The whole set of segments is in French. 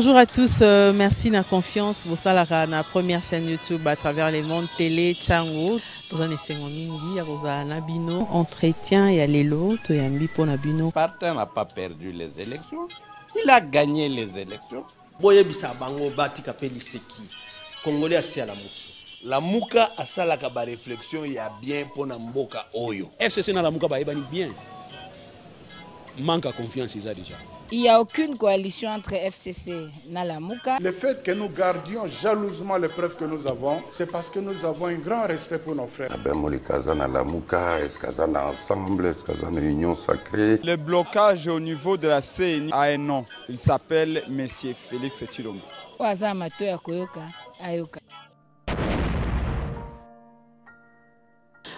Bonjour à tous, merci de la confiance. Vous savez, la première chaîne YouTube à travers les mondes télé, Tchango. Dans un essai mingi, Nabino, entretien et Alélo, Toyambi pour Nabino. Partin n'a pas perdu les élections, il a gagné les élections. Boye bisa bango bati kapeli seki. Congolais asi à la muki. La muka asala kaba réflexion ya bien pour mboka oyo. FCC na la muka ba ebani bien. Manque à confiance ils a déjà. Il n'y a aucune coalition entre FCC et Nalamuka. Le fait que nous gardions jalousement les preuves que nous avons, c'est parce que nous avons un grand respect pour nos frères. Ensemble, union sacrée. Le blocage au niveau de la CNI a un nom. Il s'appelle M. Félix Tshilombo.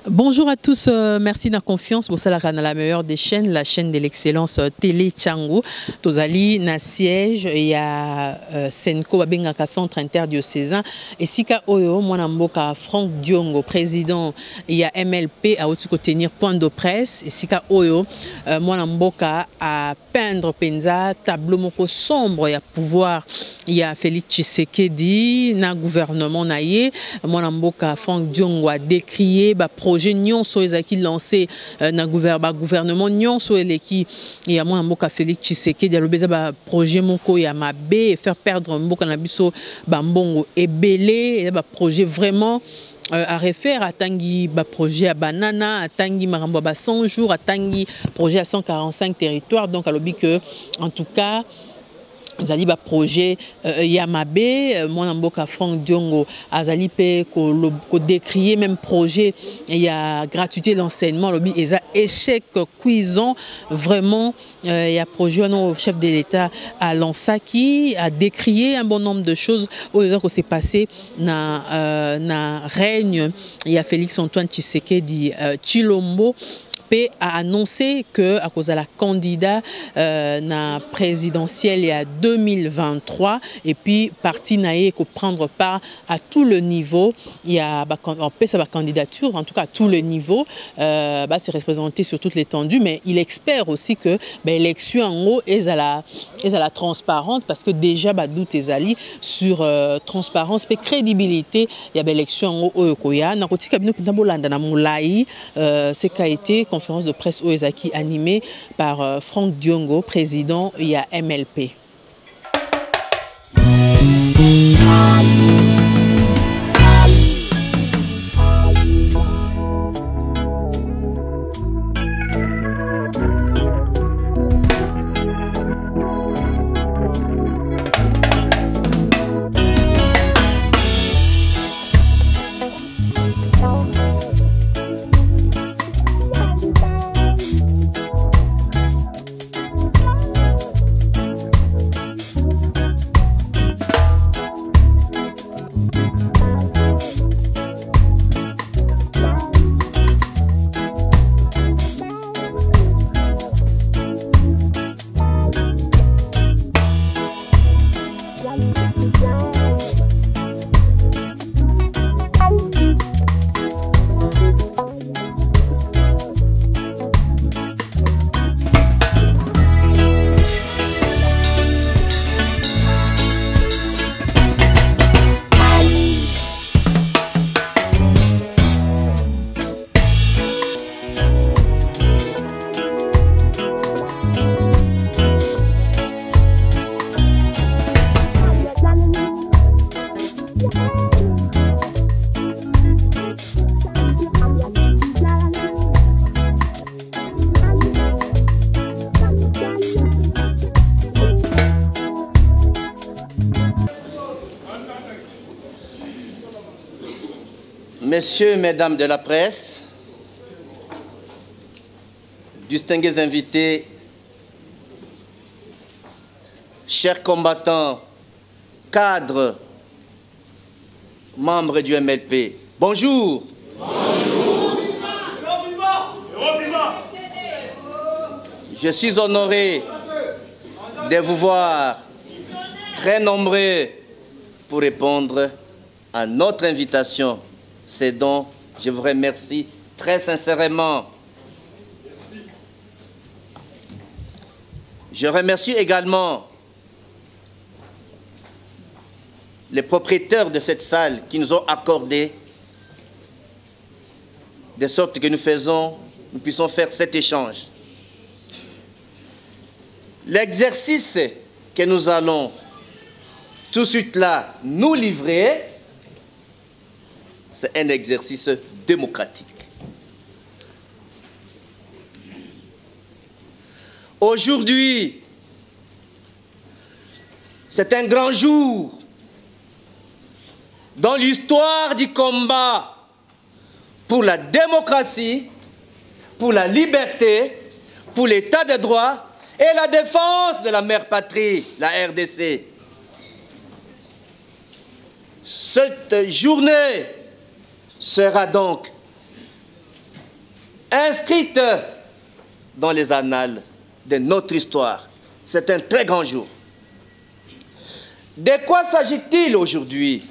Bonjour à tous, merci de la confiance. Vous savez, la meilleure des chaînes, la chaîne de l'excellence Télé Tchango. Tozali na siège, il y a Senko Babengaka centre interdiocésain. Et Sika Oyo, Mwanamboka Franck Diongo, président, il y a MLP à Otsuko tenir point de presse. Et Sika Oyo, Mwanamboka à peindre Penza, tableau moko sombre, il y a pouvoir, il y a Félix Tshisekedi, na gouvernement naïe. Mwanamboka Franck Diongo a décrié, projet nyonso ezaki lancé na gouvernement nyonso eleki ya mwana mboka Félix Tshisekedi alobeza ba projet moko ya mabe faire perdre mboka na biso ba mbongo ebele ba projet vraiment à refaire à tangi ba projet à banana à tangi marambo ba 100 jours à tangi projet à 145 territoires donc alobi que en tout cas Azali ba projet Yamabe, mon mboka Franck Diongo, Azali pe ko décrier même projet il y a gratuité l'enseignement, lobby et échec cuisant vraiment il y a projet non chef de l'État à Lansaki a décrié un bon nombre de choses où que c'est passé na règne il y a Félix Antoine Tshisekedi Tshilombo a annoncé que à cause de la candidat na présidentielle il y a 2023 et puis parti naé ko prendre part à tout le niveau il y a on peut sa candidature en tout cas à tout le niveau c'est représenté sur toute l'étendue mais il espère aussi que l'élection en haut est à la transparente parce que déjà doute ezali sur transparence et crédibilité il y a l'élection en haut koya na kotika bino pintambolanda na mulai c'est qu'a été conférence de presse Oezaki animée par Franck Diongo, président il y a MLP. Messieurs, mesdames de la presse, distingués invités, chers combattants, cadres, membres du MLP, bonjour. Bonjour. Je suis honoré de vous voir très nombreux pour répondre à notre invitation. C'est donc, je vous remercie très sincèrement. Je remercie également les propriétaires de cette salle qui nous ont accordé, de sorte que nous puissions faire cet échange. L'exercice que nous allons tout de suite là nous livrer, c'est un exercice démocratique. Aujourd'hui, c'est un grand jour dans l'histoire du combat pour la démocratie, pour la liberté, pour l'état de droit et la défense de la mère patrie, la RDC. Cette journée sera donc inscrite dans les annales de notre histoire. C'est un très grand jour. De quoi s'agit-il aujourd'hui?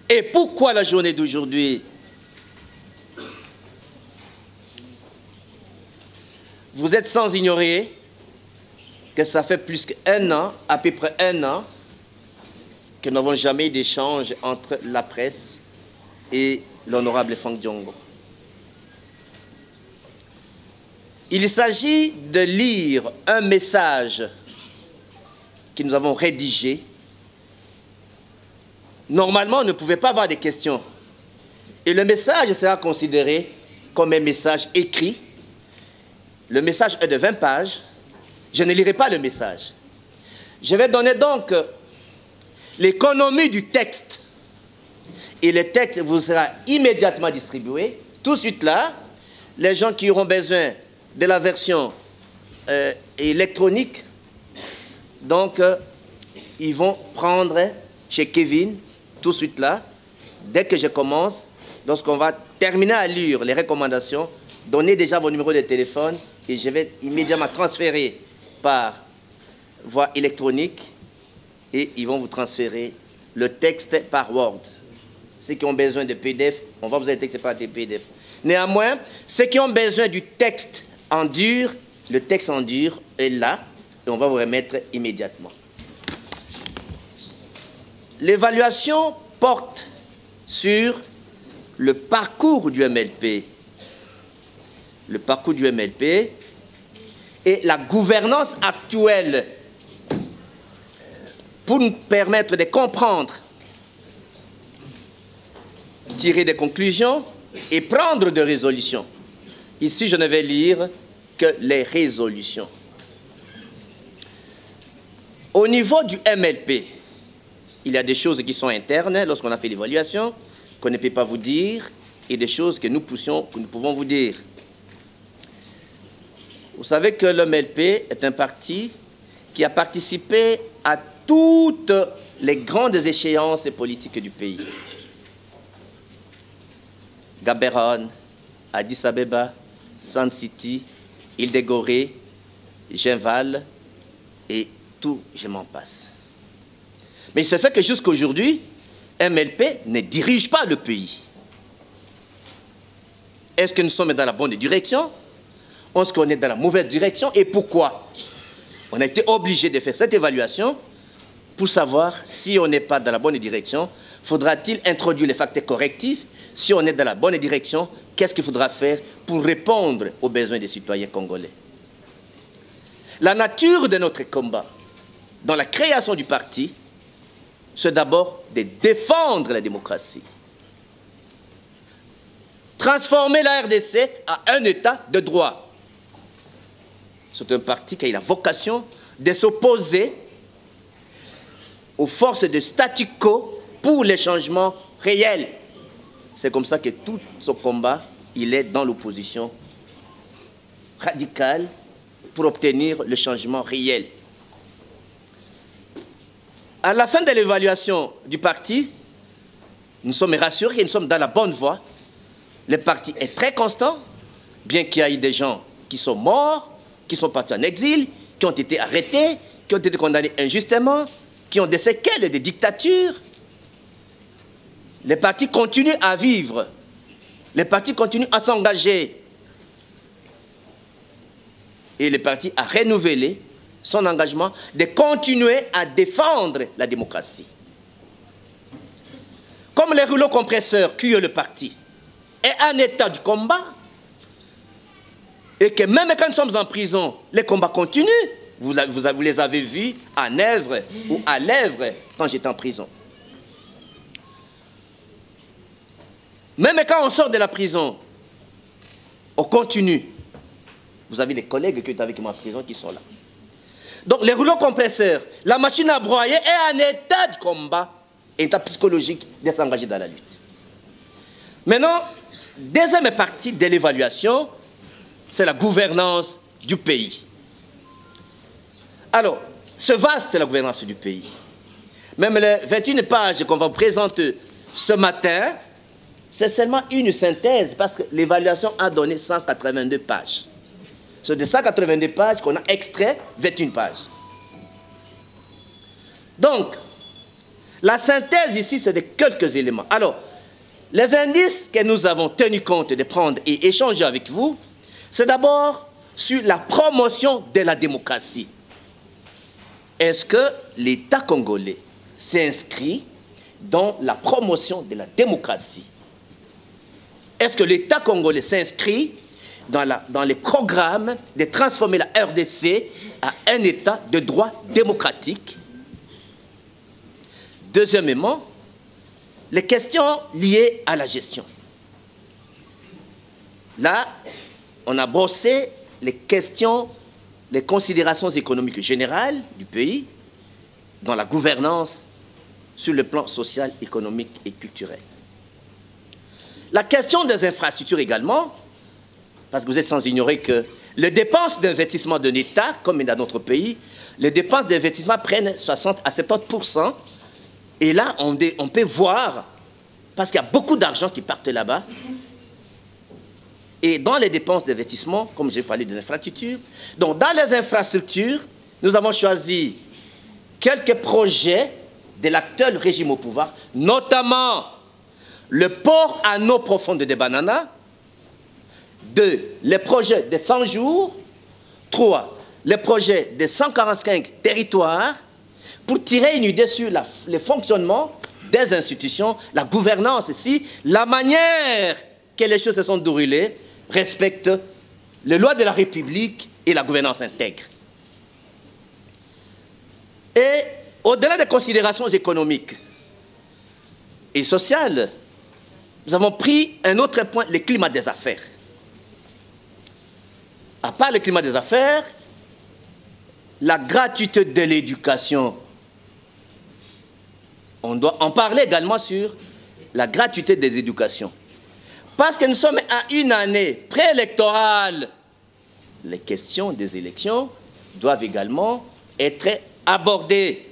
Et pourquoi la journée d'aujourd'hui? Vous êtes sans ignorer que ça fait plus qu'un an, à peu près un an, que nous n'avons jamais eu d'échange entre la presse et l'honorable Fang Diongo. Il s'agit de lire un message que nous avons rédigé. Normalement, on ne pouvait pas avoir des questions. Et le message sera considéré comme un message écrit. Le message est de 20 pages. Je ne lirai pas le message. Je vais donner donc l'économie du texte. Et le texte vous sera immédiatement distribué. Tout de suite là, les gens qui auront besoin de la version électronique, donc ils vont prendre chez Kevin, tout de suite là, dès que je commence, lorsqu'on va terminer à lire les recommandations, donnez déjà vos numéros de téléphone et je vais immédiatement transférer par voie électronique et ils vont vous transférer le texte par Word. Ceux qui ont besoin de PDF, on va vous aider texte par des PDF. Néanmoins, ceux qui ont besoin du texte en dur, le texte en dur est là et on va vous remettre immédiatement. L'évaluation porte sur le parcours du MLP. Le parcours du MLP et la gouvernance actuelle pour nous permettre de comprendre, tirer des conclusions et prendre des résolutions. Ici, je ne vais lire que les résolutions. Au niveau du MLP, il y a des choses qui sont internes lorsqu'on a fait l'évaluation, qu'on ne peut pas vous dire, et des choses que nous pouvons vous dire. Vous savez que le MLP est un parti qui a participé à toutes les grandes échéances politiques du pays. Gaborone, Addis Abeba, Sand City, Île-de-Gorée, Genval et tout, je m'en passe. Mais il se fait que jusqu'à aujourd'hui, MLP ne dirige pas le pays. Est-ce que nous sommes dans la bonne direction? Est-ce qu'on est dans la mauvaise direction? Et pourquoi? On a été obligé de faire cette évaluation pour savoir si on n'est pas dans la bonne direction. Faudra-t-il introduire les facteurs correctifs? Si on est dans la bonne direction, qu'est-ce qu'il faudra faire pour répondre aux besoins des citoyens congolais? La nature de notre combat dans la création du parti, c'est d'abord de défendre la démocratie. Transformer la RDC à un état de droit. C'est un parti qui a la vocation de s'opposer aux forces de statu quo pour les changements réels. C'est comme ça que tout ce combat, il est dans l'opposition radicale pour obtenir le changement réel. À la fin de l'évaluation du parti, nous sommes rassurés que nous sommes dans la bonne voie. Le parti est très constant, bien qu'il y ait des gens qui sont morts, qui sont partis en exil, qui ont été arrêtés, qui ont été condamnés injustement, qui ont des séquelles de dictature. Les partis continuent à vivre. Les partis continuent à s'engager. Et le parti a renouvelé son engagement de continuer à défendre la démocratie. Comme les rouleaux compresseurs qui le parti est en état de combat, et que même quand nous sommes en prison, les combats continuent. Vous les avez vus à Nèvres ou à Lèvres quand j'étais en prison. Même quand on sort de la prison, on continue. Vous avez les collègues qui étaient avec moi en prison qui sont là. Donc les rouleaux compresseurs, la machine à broyer est en état de combat, état psychologique de s'engager dans la lutte. Maintenant, deuxième partie de l'évaluation, c'est la gouvernance du pays. Alors, c'est vaste la gouvernance du pays. Même les 21 pages qu'on va vous présenter ce matin, c'est seulement une synthèse parce que l'évaluation a donné 182 pages. C'est de 182 pages qu'on a extrait 21 pages. Donc, la synthèse ici, c'est de quelques éléments. Alors, les indices que nous avons tenu compte de prendre et échanger avec vous, c'est d'abord sur la promotion de la démocratie. Est-ce que l'État congolais s'inscrit dans la promotion de la démocratie? Est-ce que l'État congolais s'inscrit dans les programmes de transformer la RDC à un État de droit démocratique? Deuxièmement, les questions liées à la gestion. Là, on a brossé les questions, les considérations économiques générales du pays dans la gouvernance sur le plan social, économique et culturel. La question des infrastructures également, parce que vous êtes sans ignorer que les dépenses d'investissement d'un État, comme dans notre pays, les dépenses d'investissement prennent 60 à 70%. Et là, on peut voir, parce qu'il y a beaucoup d'argent qui partent là-bas, et dans les dépenses d'investissement, comme j'ai parlé des infrastructures, donc dans les infrastructures, nous avons choisi quelques projets de l'actuel régime au pouvoir, notamment le port à eau profonde de Banana, 2, les projets de 100 jours, 3, les projets de 145 territoires, pour tirer une idée sur le fonctionnement des institutions, la gouvernance ici, la manière que les choses se sont déroulées, respecte les lois de la République et la gouvernance intègre. Et au-delà des considérations économiques et sociales, nous avons pris un autre point, le climat des affaires. À part le climat des affaires, la gratuité de l'éducation. On doit en parler également sur la gratuité des éducations. Parce que nous sommes à une année préélectorale. Les questions des élections doivent également être abordées.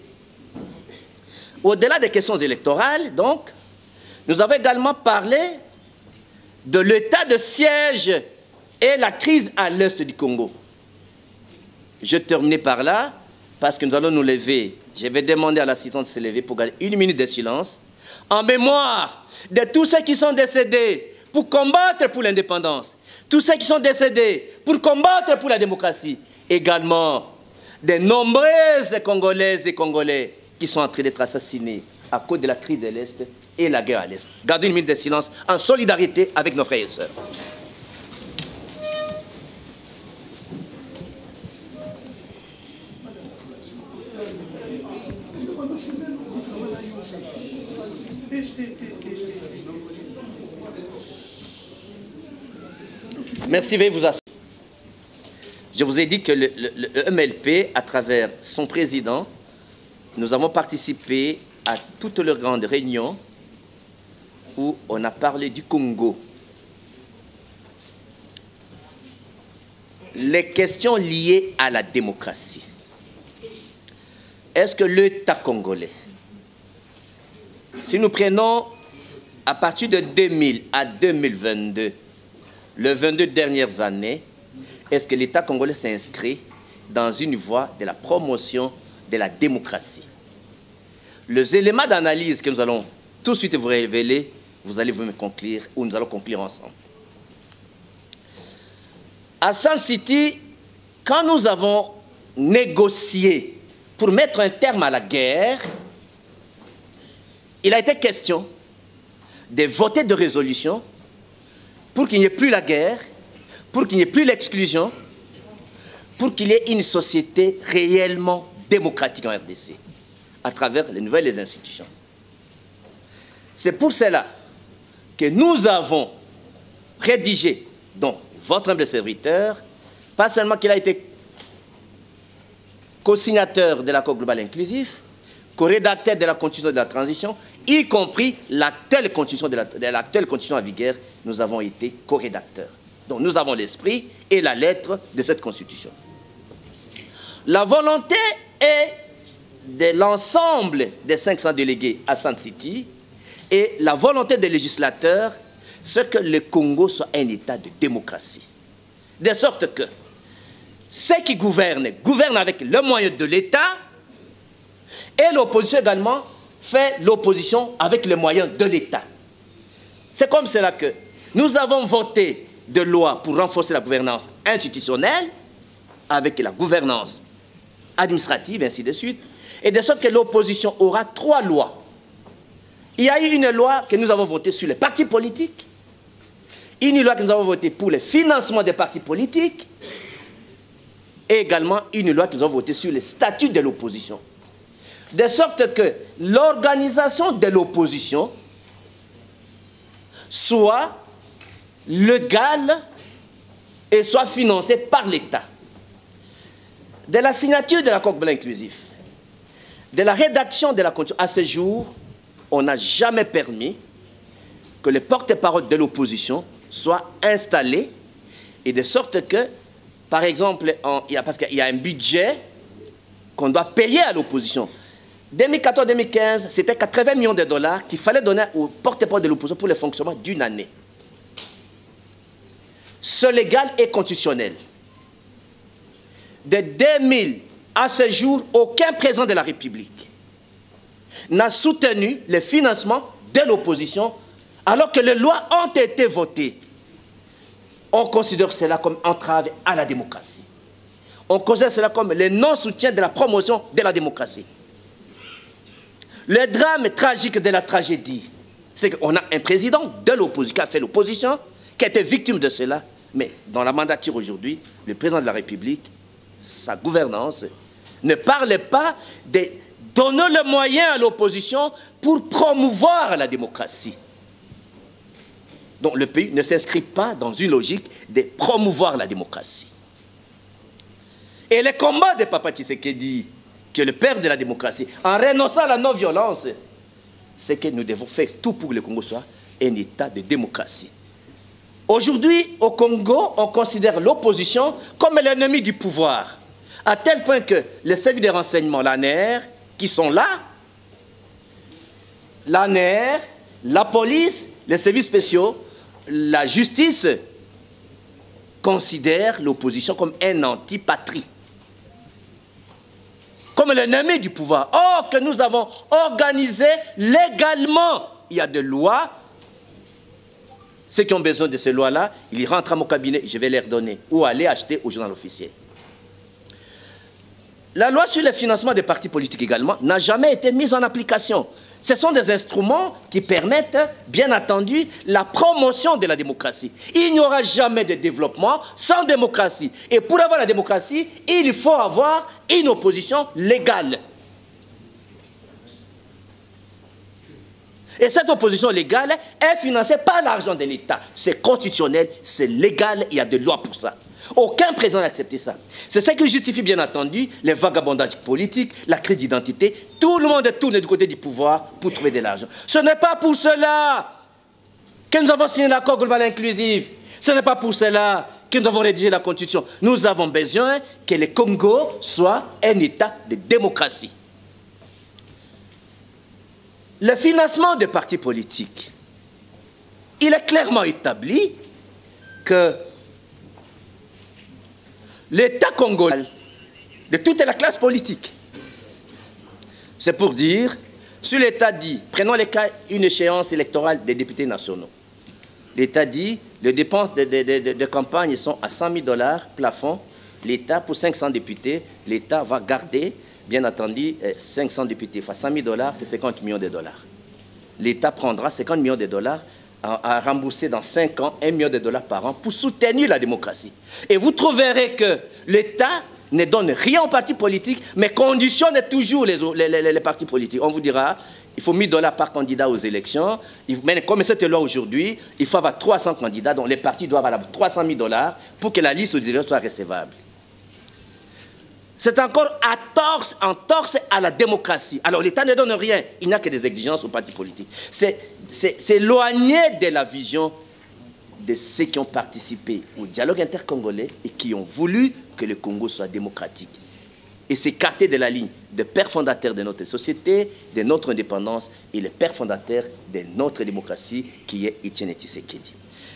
Au-delà des questions électorales, donc, nous avons également parlé de l'état de siège et la crise à l'est du Congo. Je termine par là, parce que nous allons nous lever. Je vais demander à l'assistante de se lever pour garder une minute de silence, en mémoire de tous ceux qui sont décédés pour combattre pour l'indépendance, tous ceux qui sont décédés pour combattre pour la démocratie, également des nombreuses Congolaises et Congolais qui sont en train d'être assassinés à cause de la crise de l'Est et la guerre à l'Est. Gardez une minute de silence en solidarité avec nos frères et sœurs. Merci, veuillez vous asseoir. Je vous ai dit que le MLP, à travers son président, nous avons participé à toutes leurs grandes réunions où on a parlé du Congo. Les questions liées à la démocratie. Est-ce que l'État congolais, si nous prenons à partir de 2000 à 2022, les 22 dernières années, est-ce que l'État congolais s'inscrit dans une voie de la promotion de la démocratie? Les éléments d'analyse que nous allons tout de suite vous révéler, vous allez vous me conclure, ou nous allons conclure ensemble. À Sun City, quand nous avons négocié pour mettre un terme à la guerre, il a été question de voter de résolutions pour qu'il n'y ait plus la guerre, pour qu'il n'y ait plus l'exclusion, pour qu'il y ait une société réellement démocratique en RDC, à travers les nouvelles institutions. C'est pour cela que nous avons rédigé, donc votre humble serviteur, pas seulement qu'il a été co-signateur de l'accord global inclusif, co-rédacteur de la constitution de la transition, y compris l'actuelle constitution, constitution en vigueur, nous avons été co-rédacteurs. Donc nous avons l'esprit et la lettre de cette constitution. La volonté est de l'ensemble des 500 délégués à Sun City et la volonté des législateurs, c'est que le Congo soit un état de démocratie. De sorte que ceux qui gouvernent avec le moyen de l'État et l'opposition également fait l'opposition avec les moyens de l'État. C'est comme cela que nous avons voté de lois pour renforcer la gouvernance institutionnelle avec la gouvernance administrative, ainsi de suite, et de sorte que l'opposition aura 3 lois. Il y a eu une loi que nous avons votée sur les partis politiques, une loi que nous avons votée pour le financement des partis politiques, et également une loi que nous avons votée sur les statuts de l'opposition. De sorte que l'organisation de l'opposition soit légale et soit financée par l'État. De la signature de l'accord global inclusif, de la rédaction de la constitution, à ce jour, on n'a jamais permis que le porte-parole de l'opposition soit installé, et de sorte que, par exemple, parce qu'il y a un budget qu'on doit payer à l'opposition. 2014-2015, c'était 80 millions de dollars qu'il fallait donner au porte-parole de l'opposition pour le fonctionnement d'une année. Ce légal est constitutionnel. De 2000 à ce jour, aucun président de la République n'a soutenu le financement de l'opposition alors que les lois ont été votées. On considère cela comme entrave à la démocratie. On considère cela comme le non-soutien de la promotion de la démocratie. Le drame tragique de la tragédie, c'est qu'on a un président de l'opposition qui a fait l'opposition, qui a été victime de cela, mais dans la mandature aujourd'hui, le président de la République, sa gouvernance, ne parle pas de donner le moyen à l'opposition pour promouvoir la démocratie. Donc le pays ne s'inscrit pas dans une logique de promouvoir la démocratie. Et le combat de Papa Tshisekedi, qui est le père de la démocratie, en renonçant à la non-violence, c'est que nous devons faire tout pour que le Congo soit un état de démocratie. Aujourd'hui, au Congo, on considère l'opposition comme l'ennemi du pouvoir, à tel point que les services de renseignement, l'ANR, qui sont là, l'ANR, la police, les services spéciaux, la justice, considèrent l'opposition comme un antipatrie, comme l'ennemi du pouvoir. Or, que nous avons organisé légalement, il y a des lois. Ceux qui ont besoin de ces lois-là, ils rentrent à mon cabinet, je vais leur donner, ou aller acheter au journal officiel. La loi sur le financement des partis politiques également n'a jamais été mise en application. Ce sont des instruments qui permettent, bien entendu, la promotion de la démocratie. Il n'y aura jamais de développement sans démocratie. Et pour avoir la démocratie, il faut avoir une opposition légale. Et cette opposition légale est financée par l'argent de l'État. C'est constitutionnel, c'est légal, il y a des lois pour ça. Aucun président n'a accepté ça. C'est ce qui justifie bien entendu les vagabondages politiques, la crise d'identité. Tout le monde tourne du côté du pouvoir pour trouver de l'argent. Ce n'est pas pour cela que nous avons signé l'accord global inclusif. Ce n'est pas pour cela que nous avons rédigé la Constitution. Nous avons besoin que le Congo soit un état de démocratie. Le financement des partis politiques, il est clairement établi que l'État congolais, de toute la classe politique, c'est pour dire, si l'État dit, prenons les cas, une échéance électorale des députés nationaux, l'État dit, les dépenses de campagne sont à 100 000 $, plafond, l'État, pour 500 députés, l'État va garder, bien entendu, 500 députés fois 100 000 $, c'est 50 millions de dollars. L'État prendra 50 millions de dollars à rembourser dans 5 ans, 1 million de dollars par an pour soutenir la démocratie. Et vous trouverez que l'État ne donne rien aux partis politiques, mais conditionne toujours les partis politiques. On vous dira, il faut 1000 $ par candidat aux élections. Mais comme cette loi aujourd'hui, il faut avoir 300 candidats, donc les partis doivent avoir 300 000 $ pour que la liste aux élections soit recevable. C'est encore en torse à la démocratie. Alors l'État ne donne rien, il n'y a que des exigences aux partis politiques. C'est éloigné de la vision de ceux qui ont participé au dialogue intercongolais et qui ont voulu que le Congo soit démocratique. Et s'écarter de la ligne des pères fondateurs de notre société, de notre indépendance et le père fondateur de notre démocratie qui est Etienne Tshisekedi.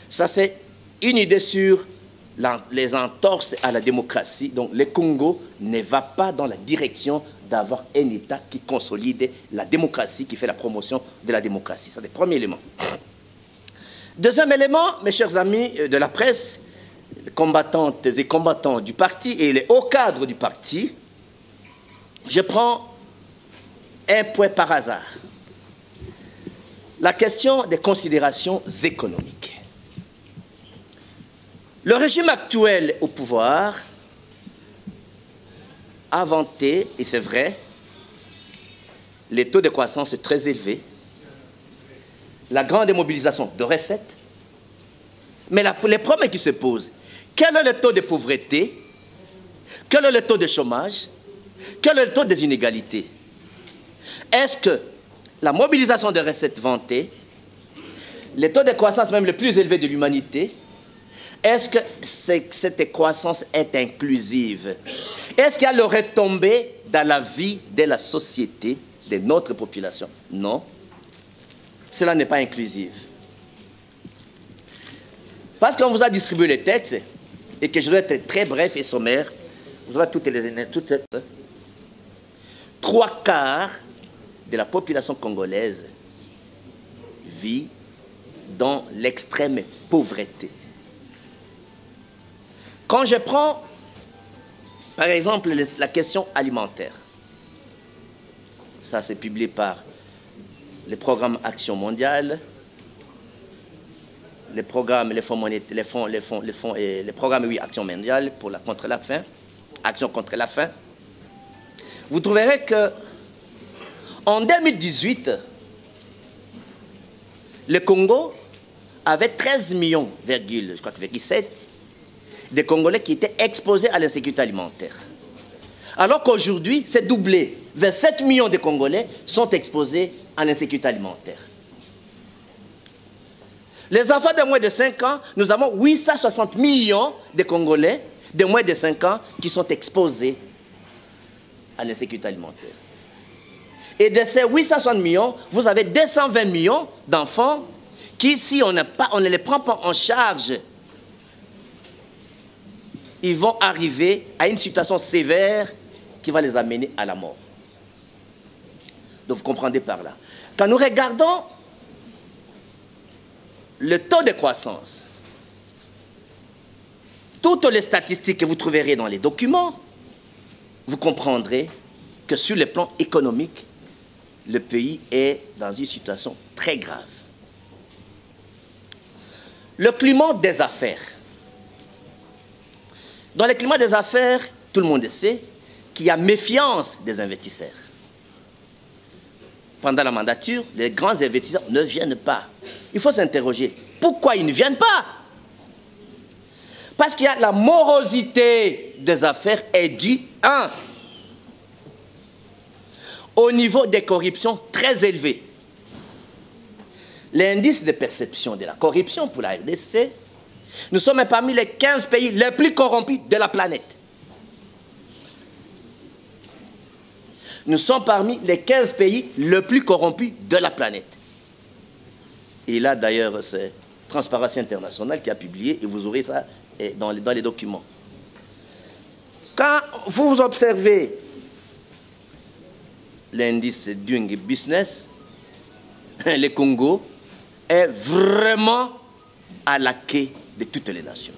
Ça, c'est une idée sur les entorses à la démocratie. Donc le Congo ne va pas dans la direction d'avoir un État qui consolide la démocratie, qui fait la promotion de la démocratie. C'est le premier élément. Deuxième élément, mes chers amis de la presse, les combattantes et combattants du parti et les hauts cadres du parti, je prends un point par hasard. La question des considérations économiques. Le régime actuel au pouvoir a vanté, et c'est vrai, les taux de croissance très élevés, la grande mobilisation de recettes, mais les problèmes qui se posent, quel est le taux de pauvreté, quel est le taux de chômage, quel est le taux des inégalités? Est-ce que la mobilisation de recettes vantées, les taux de croissance même les plus élevés de l'humanité, est-ce que cette croissance est inclusive? Est-ce qu'il y a le retombé dans la vie de la société, de notre population? Non. Cela n'est pas inclusif. Parce qu'on vous a distribué les textes, et que je dois être très bref et sommaire, vous aurez toutes les 3/4 de la population congolaise vit dans l'extrême pauvreté. Quand je prends, par exemple, la question alimentaire, ça c'est publié par les programmes Action mondiale, les programmes, les programmes, oui, Action mondiale contre la faim, Action contre la faim. Vous trouverez que en 2018, le Congo avait 13 millions, je crois que 7 de Congolais qui étaient exposés à l'insécurité alimentaire. Alors qu'aujourd'hui, c'est doublé. 27 millions de Congolais sont exposés à l'insécurité alimentaire. Les enfants de moins de 5 ans, nous avons 860 millions de Congolais de moins de 5 ans qui sont exposés à l'insécurité alimentaire. Et de ces 860 millions, vous avez 220 millions d'enfants qui, si on ne les prend pas en charge, ils vont arriver à une situation sévère qui va les amener à la mort. Donc vous comprendez par là. Quand nous regardons le taux de croissance, toutes les statistiques que vous trouverez dans les documents, vous comprendrez que sur le plan économique, le pays est dans une situation très grave. Le climat des affaires. Dans le climat des affaires, tout le monde sait qu'il y a méfiance des investisseurs. Pendant la mandature, les grands investisseurs ne viennent pas. Il faut s'interroger. Pourquoi ils ne viennent pas? Parce qu'il y a la morosité des affaires est due, au niveau des corruptions très élevé. L'indice de perception de la corruption pour la RDC, nous sommes parmi les 15 pays les plus corrompus de la planète. Nous sommes parmi les 15 pays les plus corrompus de la planète. Et là, d'ailleurs, c'est Transparency International qui a publié, et vous aurez ça dans les documents. Quand vous observez l'indice Doing Business, le Congo est vraiment à la quai de toutes les nations.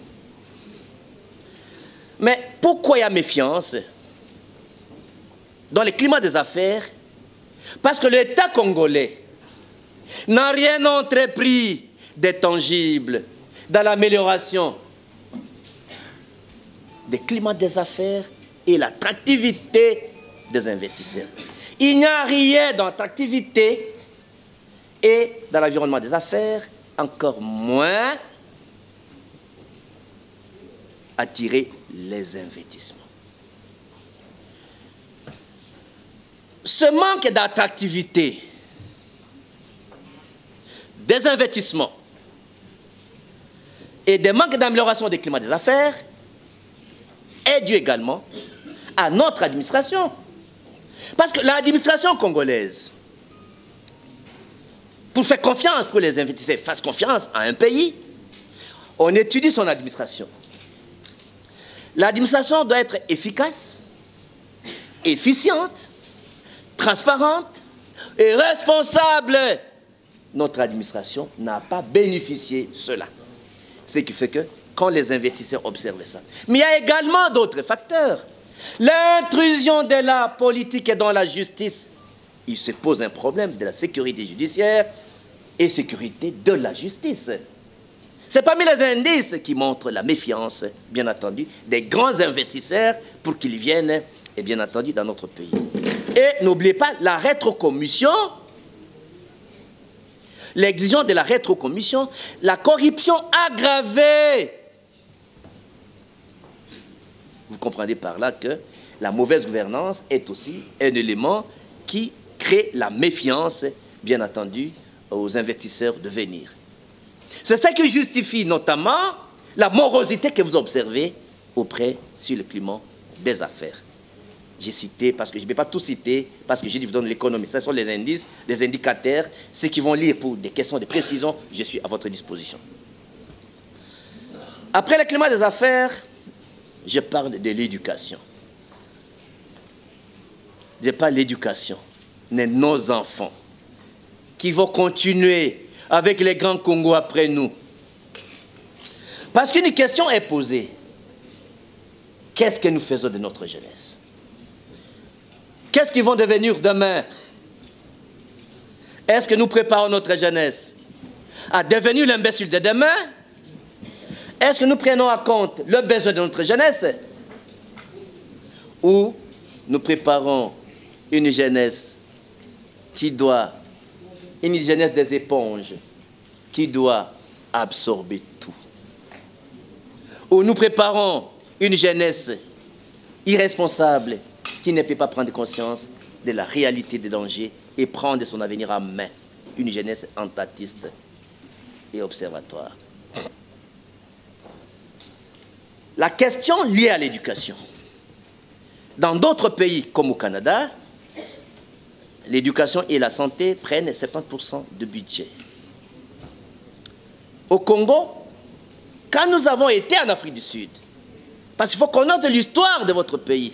Mais Pourquoi il y a méfiance dans le climat des affaires? Parce que l'État congolais n'a rien entrepris de tangible dans l'amélioration des climats des affaires et l'attractivité des investisseurs. Il n'y a rien dans l'attractivité et dans l'environnement des affaires, encore moins attirer les investissements. Ce manque d'attractivité des investissements et des manques d'amélioration des climats des affaires est dû également à notre administration. Parce que l'administration congolaise, pour faire confiance, pour les investisseurs fassent confiance à un pays, on étudie son administration. L'administration doit être efficace, efficiente, transparente et responsable. Notre administration n'a pas bénéficié de cela. Ce qui fait que quand les investisseurs observent ça. Mais il y a également d'autres facteurs. L'intrusion de la politique et dans la justice. Il se pose un problème de la sécurité judiciaire et sécurité de la justice. C'est parmi les indices qui montrent la méfiance, bien entendu, des grands investisseurs pour qu'ils viennent, et bien entendu, dans notre pays. Et n'oubliez pas la rétrocommission, l'exigence de la rétrocommission, la corruption aggravée. Vous comprenez par là que la mauvaise gouvernance est aussi un élément qui crée la méfiance, bien entendu, aux investisseurs de venir. C'est ça qui justifie notamment la morosité que vous observez auprès sur le climat des affaires. J'ai cité, parce que je ne vais pas tout citer, parce que je vous donne l'économie. Ce sont les indices, les indicateurs. Ceux qui vont lire pour des questions de précision, je suis à votre disposition. Après le climat des affaires, je parle de l'éducation. Je parle de l'éducation de nos enfants qui vont continuer avec les grands Congo après nous. Parce qu'une question est posée. Qu'est-ce que nous faisons de notre jeunesse? Qu'est-ce qu'ils vont devenir demain? Est-ce que nous préparons notre jeunesse à devenir l'imbécile de demain? Est-ce que nous prenons en compte le besoin de notre jeunesse? Ou nous préparons une jeunesse qui doit, une jeunesse des éponges, qui doit absorber tout? Ou nous préparons une jeunesse irresponsable qui ne peut pas prendre conscience de la réalité des dangers et prendre son avenir en main? Une jeunesse entatiste et observatoire. La question liée à l'éducation. Dans d'autres pays comme au Canada, l'éducation et la santé prennent 70% de budget. Au Congo, quand nous avons été en Afrique du Sud, parce qu'il faut connaître l'histoire de votre pays,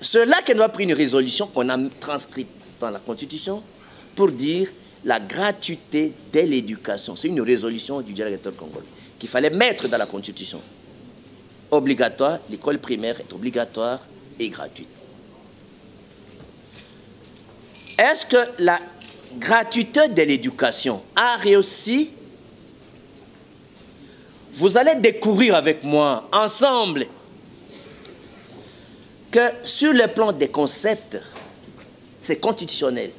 cela que nous avons pris une résolution qu'on a transcrite dans la Constitution pour dire la gratuité de l'éducation. C'est une résolution du directeur congolais qu'il fallait mettre dans la Constitution. Obligatoire, l'école primaire est obligatoire et gratuite. Est-ce que la gratuité de l'éducation a réussi? Vous allez découvrir avec moi, ensemble, que sur le plan des concepts, c'est constitutionnel.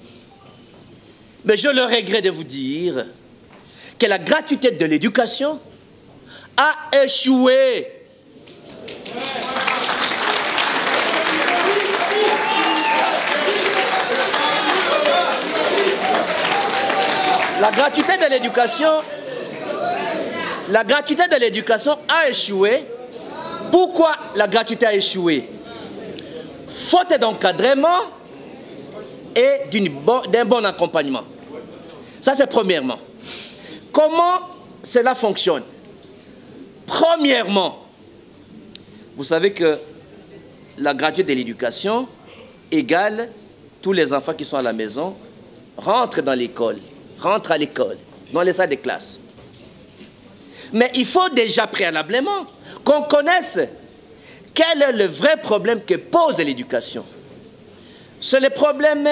Mais je le regrette de vous dire que la gratuité de l'éducation a échoué. La gratuité de l'éducation a échoué. Pourquoi la gratuité a échoué? Faute d'encadrement et d'un bon accompagnement. Ça, c'est premièrement. Comment cela fonctionne? Premièrement, vous savez que la gratuité de l'éducation égale tous les enfants qui sont à la maison rentrent dans l'école, rentrent à l'école, dans les salles de classe. Mais il faut déjà préalablement qu'on connaisse quel est le vrai problème que pose l'éducation. C'est le problème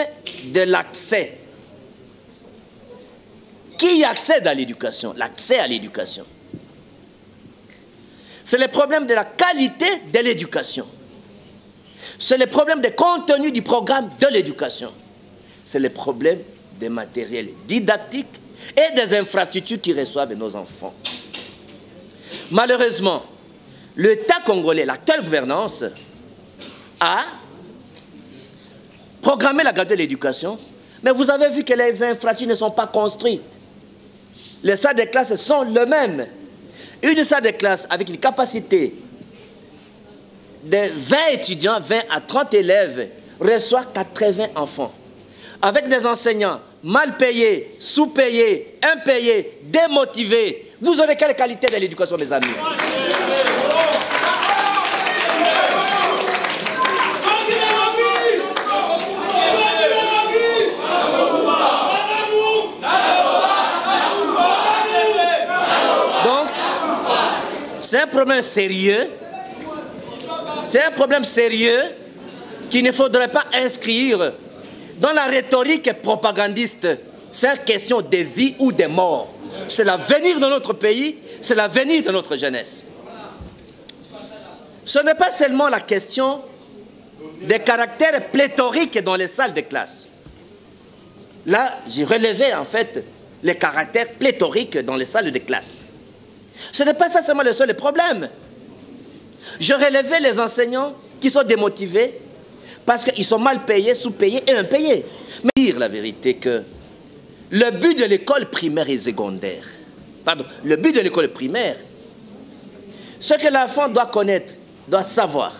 de l'accès. Qui accède à l'éducation? L'accès à l'éducation. C'est le problème de la qualité de l'éducation. C'est le problème des contenus du programme de l'éducation. C'est le problème des matériels didactiques et des infrastructures qui reçoivent nos enfants. Malheureusement, l'État congolais, l'actuelle gouvernance, a programmé la gratuité de l'éducation, mais vous avez vu que les infrastructures ne sont pas construites. Les salles de classe sont les mêmes. Une salle de classe avec une capacité de 20 étudiants, 20 à 30 élèves, reçoit 80 enfants. Avec des enseignants mal payés, sous-payés, impayés, démotivés. Vous aurez quelle qualité de l'éducation, mes amis? Donc, c'est un problème sérieux. C'est un problème sérieux qu'il ne faudrait pas inscrire dans la rhétorique propagandiste. C'est une question de vie ou de mort. C'est l'avenir de notre pays, c'est l'avenir de notre jeunesse. Ce n'est pas seulement la question des caractères pléthoriques dans les salles de classe. Là, j'ai relevé en fait les caractères pléthoriques dans les salles de classe. Ce n'est pas ça seulement le seul problème. Je relevais les enseignants qui sont démotivés parce qu'ils sont mal payés, sous-payés et impayés. Mais dire la vérité que le but de l'école primaire et secondaire, le but de l'école primaire, ce que l'enfant doit connaître, doit savoir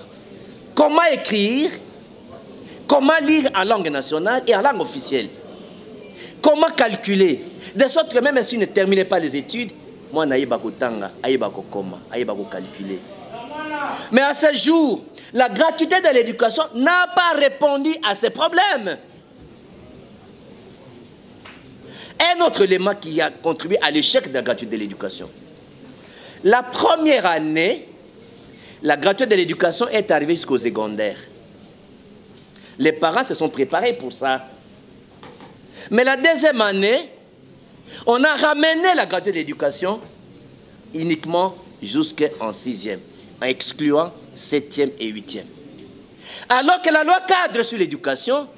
comment écrire, comment lire en langue nationale et en langue officielle, comment calculer, de sorte que même s'il ne terminait pas les études, moi, je calculer. Mais à ce jour, la gratuité de l'éducation n'a pas répondu à ces problèmes. Un autre élément qui a contribué à l'échec de la gratuité de l'éducation. La première année, la gratuité de l'éducation est arrivée jusqu'au secondaire. Les parents se sont préparés pour ça. Mais la deuxième année, on a ramené la gratuité de l'éducation uniquement jusqu'en 6e, en excluant 7e et 8e. Alors que la loi cadre sur l'éducation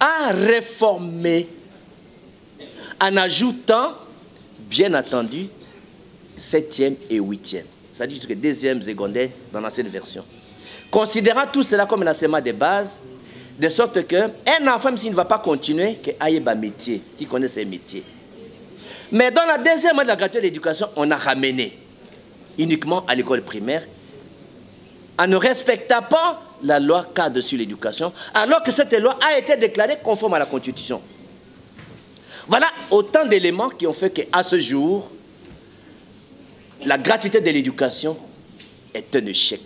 a réformé en ajoutant, bien entendu, 7e et 8e. C'est-à-dire que 2e, secondaire dans l'ancienne version. Considérant tout cela comme un enseignement de base, de sorte qu'un enfant, même s'il ne va pas continuer, qu'il ait un métier, qu'il connaisse ses métiers. Mais dans la deuxième année de la gratuité de l'éducation, on a ramené uniquement à l'école primaire, en ne respectant pas la loi cadre sur l'éducation, alors que cette loi a été déclarée conforme à la Constitution. Voilà autant d'éléments qui ont fait qu'à ce jour, la gratuité de l'éducation est un échec.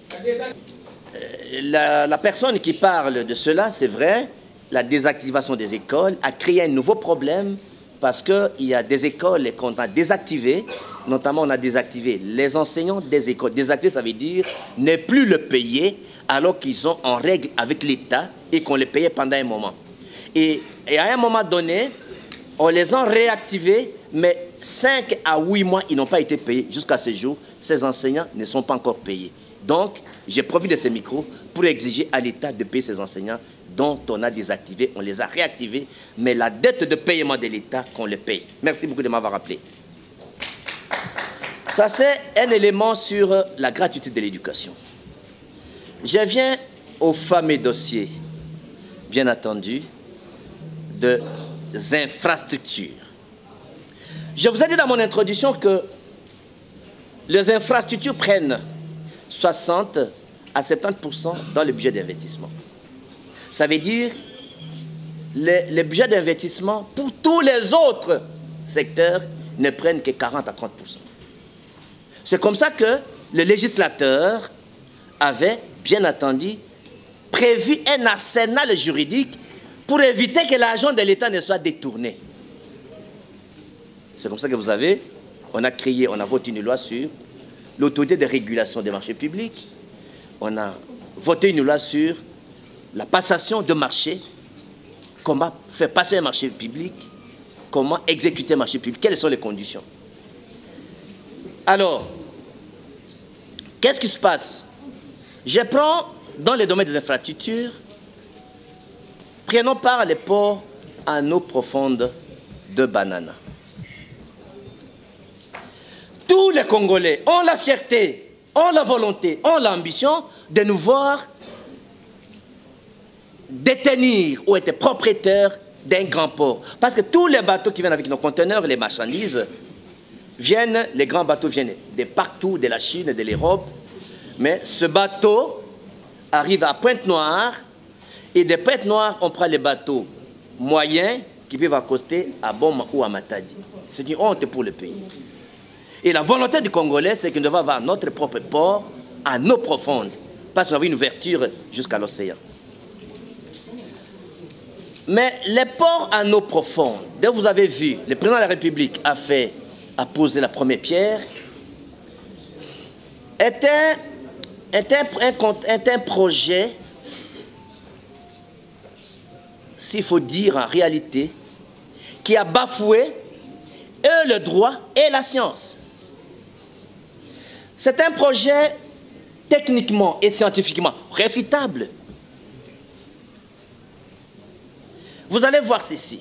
La personne qui parle de cela, c'est vrai, la désactivation des écoles a créé un nouveau problème parce qu'il y a des écoles qu'on a désactivées, notamment on a désactivé les enseignants des écoles. Désactiver, ça veut dire ne plus le payer alors qu'ils sont en règle avec l'État et qu'on les payait pendant un moment. Et à un moment donné, on les a réactivés, mais 5 à 8 mois, ils n'ont pas été payés. Jusqu'à ce jour, ces enseignants ne sont pas encore payés. Donc, j'ai profité de ces micros pour exiger à l'État de payer ces enseignants dont on a désactivé, on les a réactivés, mais la dette de paiement de l'État, qu'on les paye. Merci beaucoup de m'avoir rappelé. Ça, c'est un élément sur la gratuité de l'éducation. Je viens au fameux dossier, bien entendu, des infrastructures. Je vous ai dit dans mon introduction que les infrastructures prennent 60 à 70% dans le budget d'investissement. Ça veut dire le budget d'investissement pour tous les autres secteurs ne prennent que 40 à 30%. C'est comme ça que le législateur avait, bien entendu, prévu un arsenal juridique pour éviter que l'argent de l'État ne soit détourné. C'est comme ça que vous avez on a voté une loi sur l'autorité de régulation des marchés publics. On a voté une loi sur la passation de marché, comment faire passer un marché public, comment exécuter un marché public, quelles sont les conditions. Alors, qu'est-ce qui se passe? Je prends dans les domaines des infrastructures, prenons par les ports en eau profonde de Banana. Tous les Congolais ont la fierté, ont la volonté, ont l'ambition de nous voir détenir ou être propriétaires d'un grand port. Parce que tous les bateaux qui viennent avec nos conteneurs, les marchandises, les grands bateaux viennent de partout, de la Chine, de l'Europe. Mais ce bateau arrive à Pointe-Noire, et de Pointe-Noire, on prend les bateaux moyens qui peuvent accoster à Boma ou à Matadi. C'est une honte pour le pays. Et la volonté du Congolais, c'est que nous devons avoir notre propre port à eau profonde, parce qu'on a une ouverture jusqu'à l'océan. Mais les ports à eau profonde, dès que vous avez vu, le président de la République a posé la première pierre, était un projet, s'il faut dire en réalité, qui a bafoué le droit et la science. C'est un projet techniquement et scientifiquement réfutable. Vous allez voir ceci.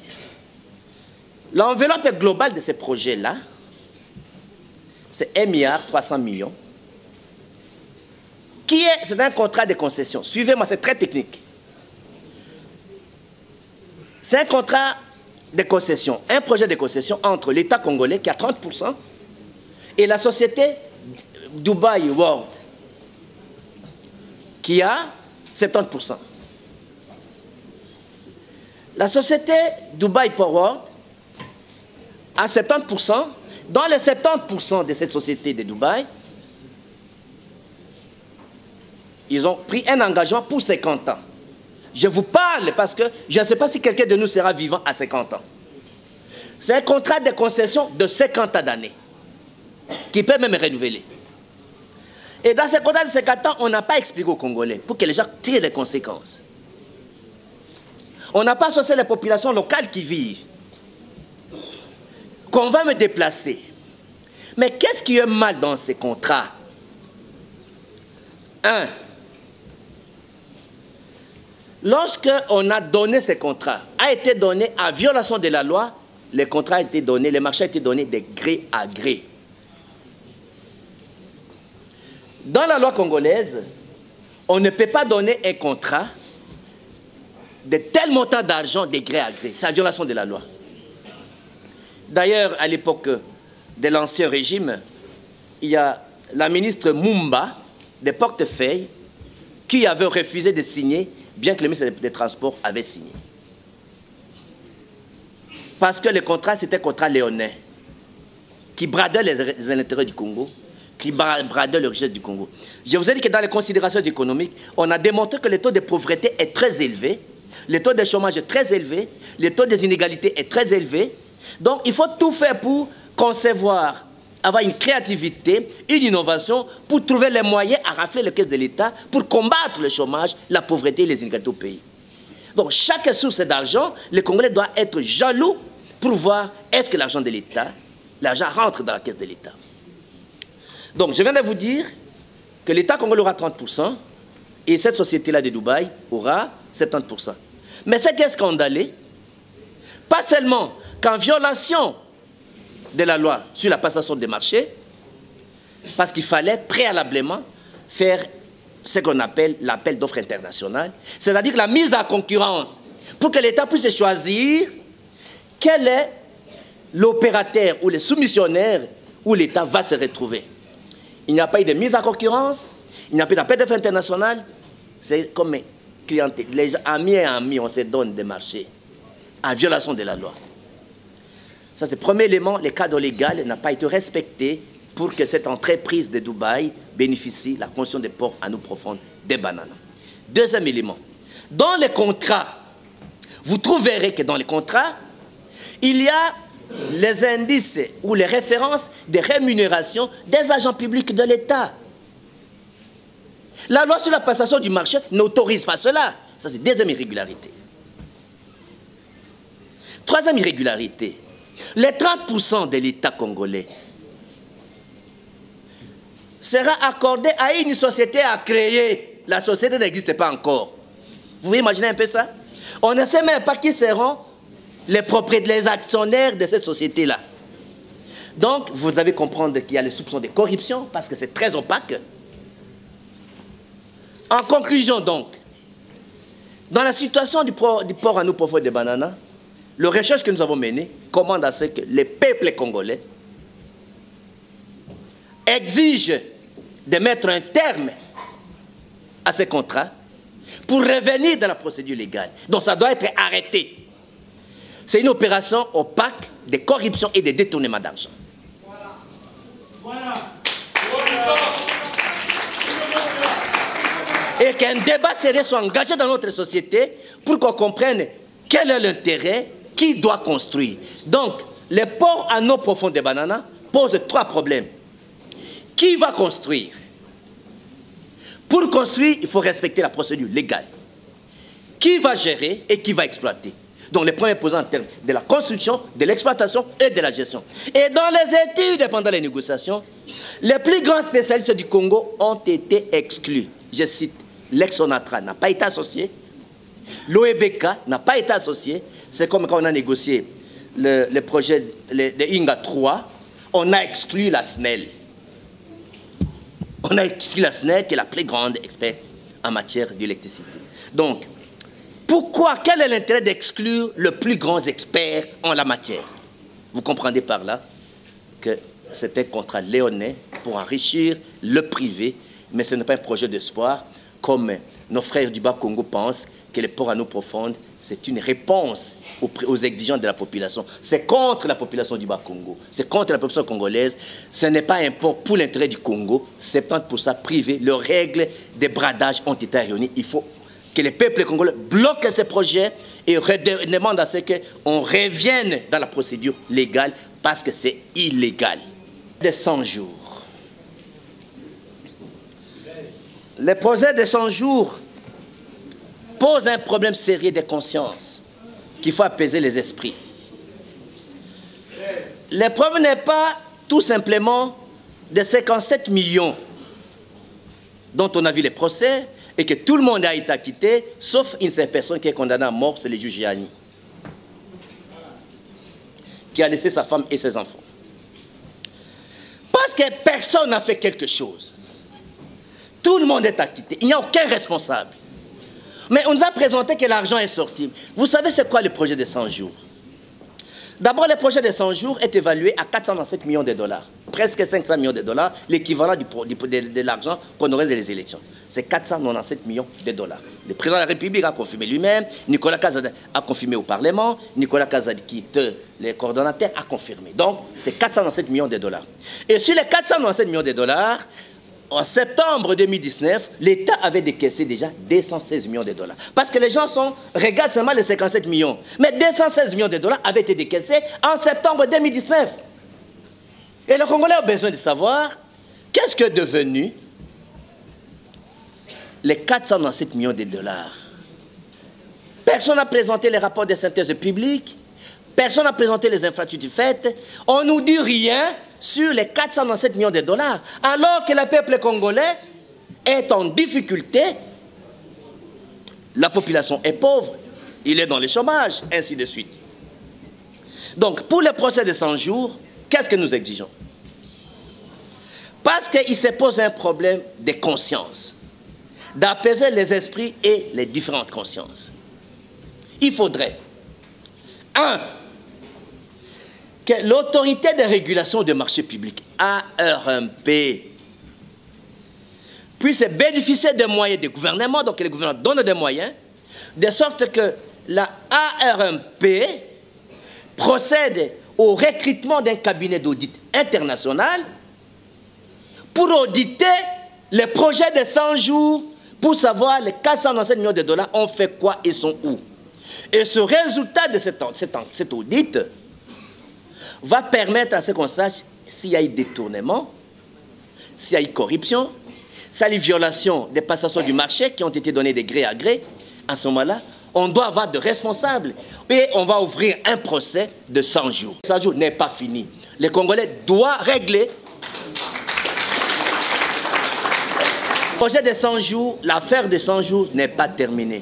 L'enveloppe globale de ces projets-là, c'est 1,3 milliard. C'est un contrat de concession. Suivez-moi, c'est très technique. C'est un contrat de concession, un projet de concession entre l'État congolais qui a 30% et la société Dubai World qui a 70%. La société Dubai Port World a 70%. Dans les 70% de cette société de Dubaï, ils ont pris un engagement pour 50 ans. Je vous parle parce que je ne sais pas si quelqu'un de nous sera vivant à 50 ans. C'est un contrat de concession de 50 ans d'années, qui peut même renouveler. Et dans ce contrat de 50 ans, on n'a pas expliqué aux Congolais pour que les gens tirent les conséquences. On n'a pas associé les populations locales qui vivent. Qu'on va me déplacer. Mais qu'est-ce qui est mal dans ces contrats? Un, lorsque on a donné ces contrats, a été donné en violation de la loi, les contrats ont été donnés, les marchés ont été donnés de gré à gré. Dans la loi congolaise, on ne peut pas donner un contrat de tel montant d'argent de gré à gré. C'est la violation de la loi. D'ailleurs, à l'époque de l'ancien régime, il y a la ministre Mumba des portefeuilles qui avait refusé de signer, bien que le ministre des Transports avait signé. Parce que le contrat, c'était un contrat léonais, qui bradait les intérêts du Congo, qui bradait le richesse du Congo. Je vous ai dit que dans les considérations économiques, on a démontré que le taux de pauvreté est très élevé, le taux de chômage est très élevé, le taux des inégalités est très élevé. Donc, il faut tout faire pour concevoir, avoir une créativité, une innovation, pour trouver les moyens à rafler les caisses de l'État, pour combattre le chômage, la pauvreté et les inégalités au pays. Donc, chaque source d'argent, le Congolais doit être jaloux pour voir est-ce que l'argent de l'État, l'argent rentre dans la caisse de l'État. Donc, je viens de vous dire que l'État congolais aura 30% et cette société-là de Dubaï aura 70%. Mais ce qui est scandaleux, pas seulement qu'en violation de la loi sur la passation des marchés, parce qu'il fallait préalablement faire ce qu'on appelle l'appel d'offres international, c'est-à-dire la mise en concurrence, pour que l'État puisse choisir quel est l'opérateur ou le soumissionnaire où l'État va se retrouver. Il n'y a pas eu de mise en concurrence, il n'y a pas eu d'appel d'offres international, c'est comme clientèle. Les gens, amis et amis, on se donne des marchés en violation de la loi. Ça, c'est le premier élément, le cadre légal n'a pas été respecté pour que cette entreprise de Dubaï bénéficie de la construction des ports en eau profonde des bananes. Deuxième élément, dans les contrats, vous trouverez que dans les contrats, il y a les indices ou les références des rémunérations des agents publics de l'État. La loi sur la passation du marché n'autorise pas cela. Ça, c'est deuxième irrégularité. Troisième irrégularité, les 30% de l'État congolais sera accordé à une société à créer. La société n'existe pas encore. Vous pouvez imaginer un peu ça? On ne sait même pas qui seront les propriétaires, les actionnaires de cette société-là. Donc, vous devez comprendre qu'il y a les soupçons de corruption parce que c'est très opaque. En conclusion, donc, dans la situation du port à nous profond de Banana, la recherche que nous avons menée commande à ce que les peuples congolais exigent de mettre un terme à ces contrats pour revenir dans la procédure légale. Donc ça doit être arrêté. C'est une opération opaque de corruption et de détournement d'argent. Et qu'un débat sérieux soit engagé dans notre société pour qu'on comprenne quel est l'intérêt, qui doit construire. Donc, les ports à eau profonde de Banana posent trois problèmes. Qui va construire? Pour construire, il faut respecter la procédure légale. Qui va gérer et qui va exploiter? Donc, les premiers posés en termes de la construction, de l'exploitation et de la gestion. Et dans les études pendant les négociations, les plus grands spécialistes du Congo ont été exclus. Je cite, l'Ex-Onatra n'a pas été associé, l'OEBK n'a pas été associé. C'est comme quand on a négocié le projet de Inga 3, on a exclu la SNEL. On a exclu la SNEL qui est la plus grande experte en matière d'électricité. Donc, pourquoi, quel est l'intérêt d'exclure le plus grand expert en la matière? Vous comprenez par là que c'était un contrat léonin pour enrichir le privé, mais ce n'est pas un projet d'espoir comme nos frères du Bas-Congo pensent que les ports à eau profonde, c'est une réponse aux exigences de la population. C'est contre la population du Bas-Congo, c'est contre la population congolaise. Ce n'est pas un port pour l'intérêt du Congo, 70% privé. Les règles de bradage ont été réunies. Il faut que les peuples congolais bloquent ces projets et demandent à ce qu'on revienne dans la procédure légale parce que c'est illégal. De 100 jours. Le projet de 100 jours pose un problème sérieux de conscience qu'il faut apaiser les esprits. Le problème n'est pas tout simplement de 57 millions dont on a vu les procès et que tout le monde a été acquitté, sauf une seule personne qui est condamnée à mort, c'est le juge Gianni, qui a laissé sa femme et ses enfants. Parce que personne n'a fait quelque chose. Tout le monde est acquitté. Il n'y a aucun responsable. Mais on nous a présenté que l'argent est sorti. Vous savez c'est quoi le projet de 100 jours? D'abord, le projet de 100 jours est évalué à 427 millions de dollars. Presque 500 millions de dollars, l'équivalent de l'argent qu'on aurait des élections. C'est 497 millions de dollars. Le président de la République a confirmé lui-même, Nicolas Kazadi a confirmé au Parlement, Nicolas Kazadi qui est le coordonnateur a confirmé. Donc, c'est 497 millions de dollars. Et sur les 497 millions de dollars, en septembre 2019, l'État avait décaissé déjà 216 millions de dollars. Parce que les gens regardent seulement les 57 millions. Mais 216 millions de dollars avaient été décaissés en septembre 2019. Et le Congolais a besoin de savoir qu'est-ce que est devenu les 497 millions de dollars. Personne n'a présenté les rapports de synthèse publique. Personne n'a présenté les infrastructures faites. On ne nous dit rien sur les 497 millions de dollars, alors que le peuple congolais est en difficulté, la population est pauvre, il est dans le chômage, ainsi de suite. Donc, pour le procès de 100 jours, qu'est-ce que nous exigeons? Parce qu'il se pose un problème de conscience, d'apaiser les esprits et les différentes consciences. Il faudrait, 1. que l'autorité de régulation des marchés publics, ARMP, puisse bénéficier des moyens du gouvernement, donc le gouvernement donne des moyens, de sorte que la ARMP procède au recrutement d'un cabinet d'audit international pour auditer les projets de 100 jours, pour savoir les 497 millions de dollars ont fait quoi et sont où. Et ce résultat de cet audit va permettre à ce qu'on sache s'il y a eu détournement, s'il y a eu corruption, s'il y a eu violation des passations du marché qui ont été données de gré à gré. À ce moment-là, on doit avoir de responsables. Et on va ouvrir un procès de 100 jours. 100 jours n'est pas fini. Les Congolais doivent régler. Le projet de 100 jours, l'affaire de 100 jours n'est pas terminée.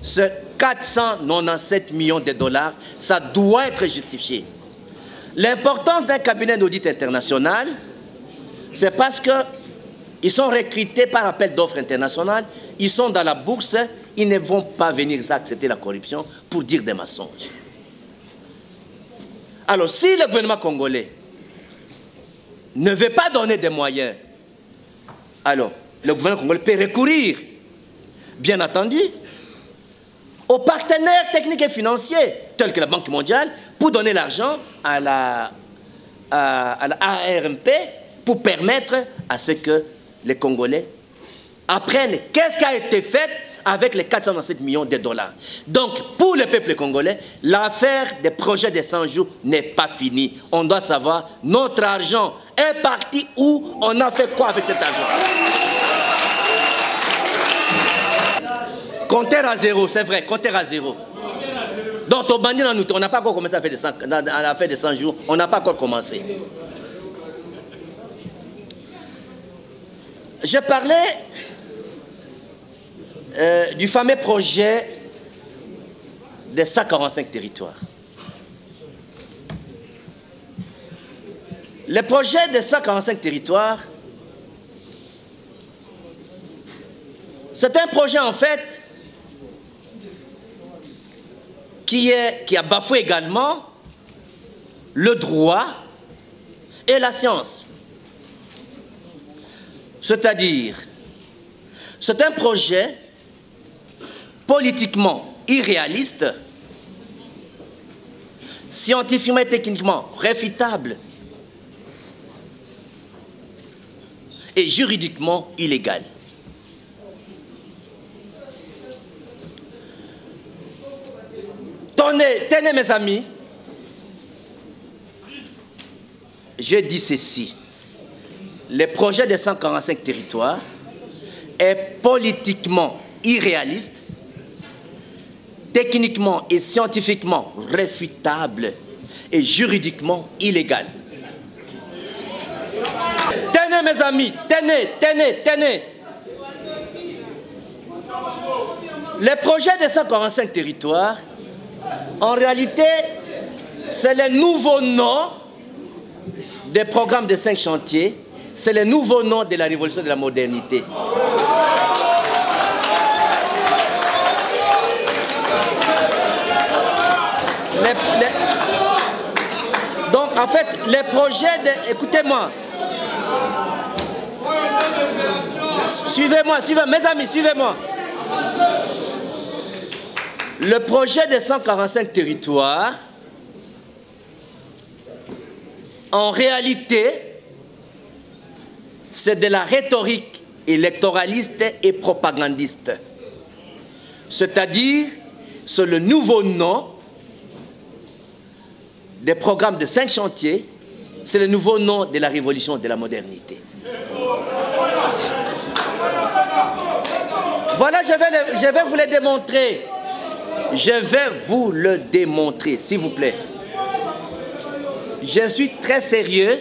Ce 497 millions de dollars, ça doit être justifié. L'importance d'un cabinet d'audit international, c'est parce qu'ils sont recrutés par appel d'offres internationales, ils sont dans la bourse, ils ne vont pas venir accepter la corruption pour dire des mensonges. Alors, si le gouvernement congolais ne veut pas donner des moyens, alors le gouvernement congolais peut recourir, bien entendu, aux partenaires techniques et financiers, tels que la Banque mondiale, pour donner l'argent à la ARMP, pour permettre à ce que les Congolais apprennent qu'est-ce qui a été fait avec les 427 millions de dollars. Donc, pour le peuple congolais, l'affaire des projets de 100 jours n'est pas finie. On doit savoir, notre argent est parti où, on a fait quoi avec cet argent. Compteur à zéro, c'est vrai, compteur à zéro. Donc, au bandit, on n'a pas encore commencé à faire l'affaire de 100 jours, on n'a pas encore commencé. Je parlais du fameux projet des 145 territoires. Le projet des 145 territoires, c'est un projet en fait qui a bafoué également le droit et la science. C'est-à-dire, c'est un projet politiquement irréaliste, scientifiquement et techniquement réfutable et juridiquement illégal. Tenez mes amis, je dis ceci. Le projet des 145 territoires est politiquement irréaliste, techniquement et scientifiquement réfutable et juridiquement illégal. Tenez mes amis, tenez. Le projet des 145 territoires, en réalité, c'est le nouveau nom des programmes de 5 chantiers. C'est le nouveau nom de la révolution de la modernité. Donc, en fait, les projets de... Écoutez-moi. Suivez-moi, mes amis, suivez-moi. Le projet des 145 territoires, en réalité, c'est de la rhétorique électoraliste et propagandiste. C'est-à-dire, c'est le nouveau nom des programmes de 5 chantiers, c'est le nouveau nom de la révolution de la modernité. Voilà, je vais vous le démontrer. Je vais vous le démontrer, s'il vous plaît. Je suis très sérieux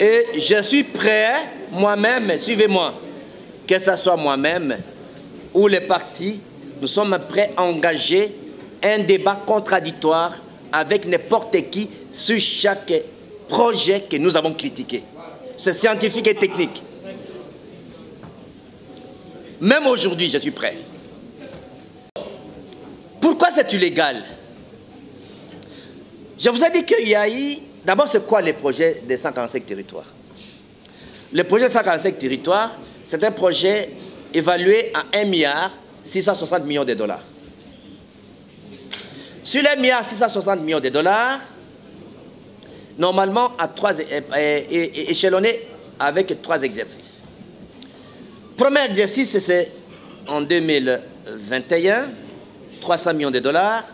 et je suis prêt, moi-même, suivez-moi, que ce soit moi-même ou les partis, nous sommes prêts à engager un débat contradictoire avec n'importe qui sur chaque projet que nous avons critiqué. C'est scientifique et technique. Même aujourd'hui, je suis prêt. Pourquoi c'est illégal? Je vous ai dit qu'il y a eu... D'abord, c'est quoi les projets des 145 territoires? Le projet des 145 territoires, c'est un projet évalué à 1,660 milliard de dollars. Sur les 1,660 milliard de dollars, normalement, échelonné avec 3 exercices. Premier exercice, c'est en 2021, 300 millions de dollars.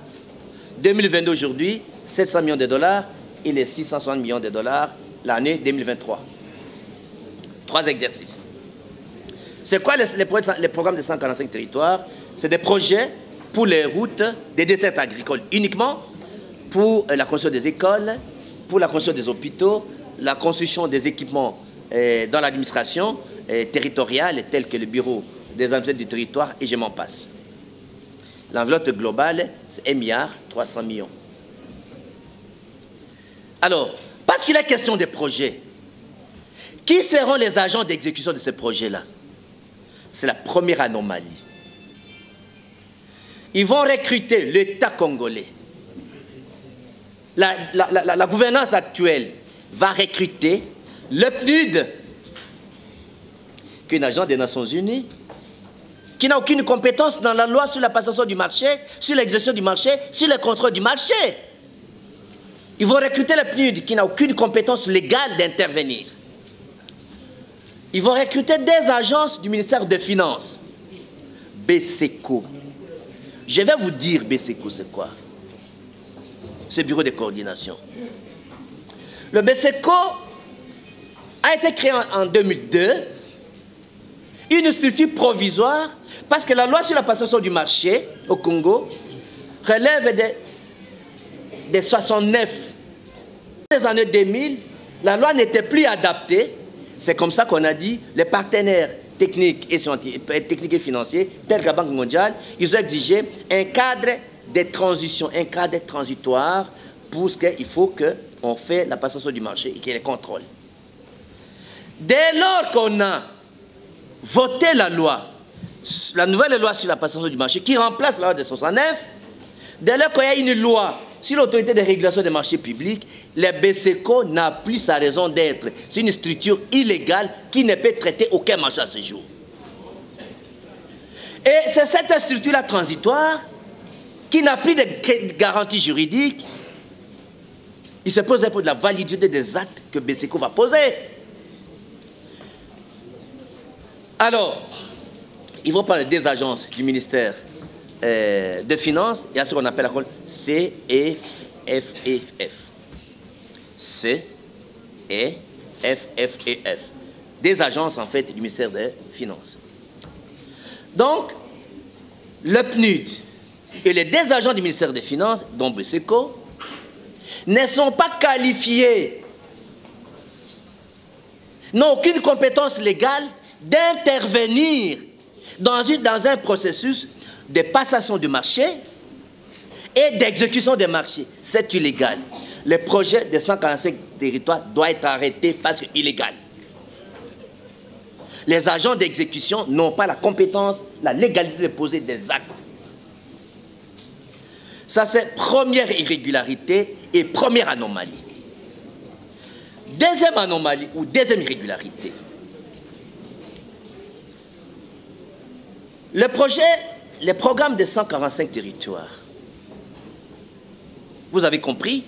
2022 aujourd'hui, 700 millions de dollars et les 660 millions de dollars l'année 2023. 3 exercices. C'est quoi les programmes de 145 territoires? C'est des projets pour les routes des dessertes agricoles, uniquement pour la construction des écoles, pour la construction des hôpitaux, la construction des équipements dans l'administration territoriale, tels que le bureau des administrations du territoire, et je m'en passe. L'enveloppe globale, c'est 1,3 milliard. Alors, parce qu'il est question des projets, qui seront les agents d'exécution de ces projets-là? C'est la première anomalie. Ils vont recruter l'État congolais. La gouvernance actuelle va recruter le PNUD, qui est un agent des Nations Unies, qui n'a aucune compétence dans la loi sur la passation du marché, sur l'exercice du marché, sur le contrôle du marché. Ils vont recruter le PNUD, qui n'a aucune compétence légale d'intervenir. Ils vont recruter des agences du ministère des Finances. BSECO. Je vais vous dire BSECO, c'est quoi? Ce bureau de coordination. Le BSECO a été créé en 2002, une structure provisoire, parce que la loi sur la passation du marché au Congo relève des 69. Dans les années 2000, la loi n'était plus adaptée. C'est comme ça qu'on a dit, les partenaires techniques et financiers, tels que la Banque mondiale, ils ont exigé un cadre de transition, un cadre transitoire pour ce qu'il faut qu'on fait la passation du marché et qu'il y ait les contrôles. Dès lors qu'on a voté la loi, la nouvelle loi sur la passation du marché, qui remplace la loi de 69, dès lors qu'il y a une loi sur l'autorité de régulation des marchés publics, le BSECO n'a plus sa raison d'être. C'est une structure illégale qui ne peut traiter aucun marché à ce jour. Et c'est cette structure-là transitoire qui n'a plus de garantie juridique. Il se pose pour de la validité des actes que BSECO va poser. Alors, il faut parler des agences du ministère de finances, il y a ce qu'on appelle la CEFEF. CEFEF. Des agences, en fait, du ministère des Finances. Donc, le PNUD et les deux agents du ministère des Finances, dont BSECO, ne sont pas qualifiés, n'ont aucune compétence légale d'intervenir dans un processus de passation du marché et d'exécution des marchés. C'est illégal. Le projet de 145 territoires doit être arrêté parce qu'il est illégal. Les agents d'exécution n'ont pas la compétence, la légalité de poser des actes. Ça, c'est première irrégularité et première anomalie. Deuxième anomalie ou deuxième irrégularité. Le programme de 145 territoires, vous avez compris,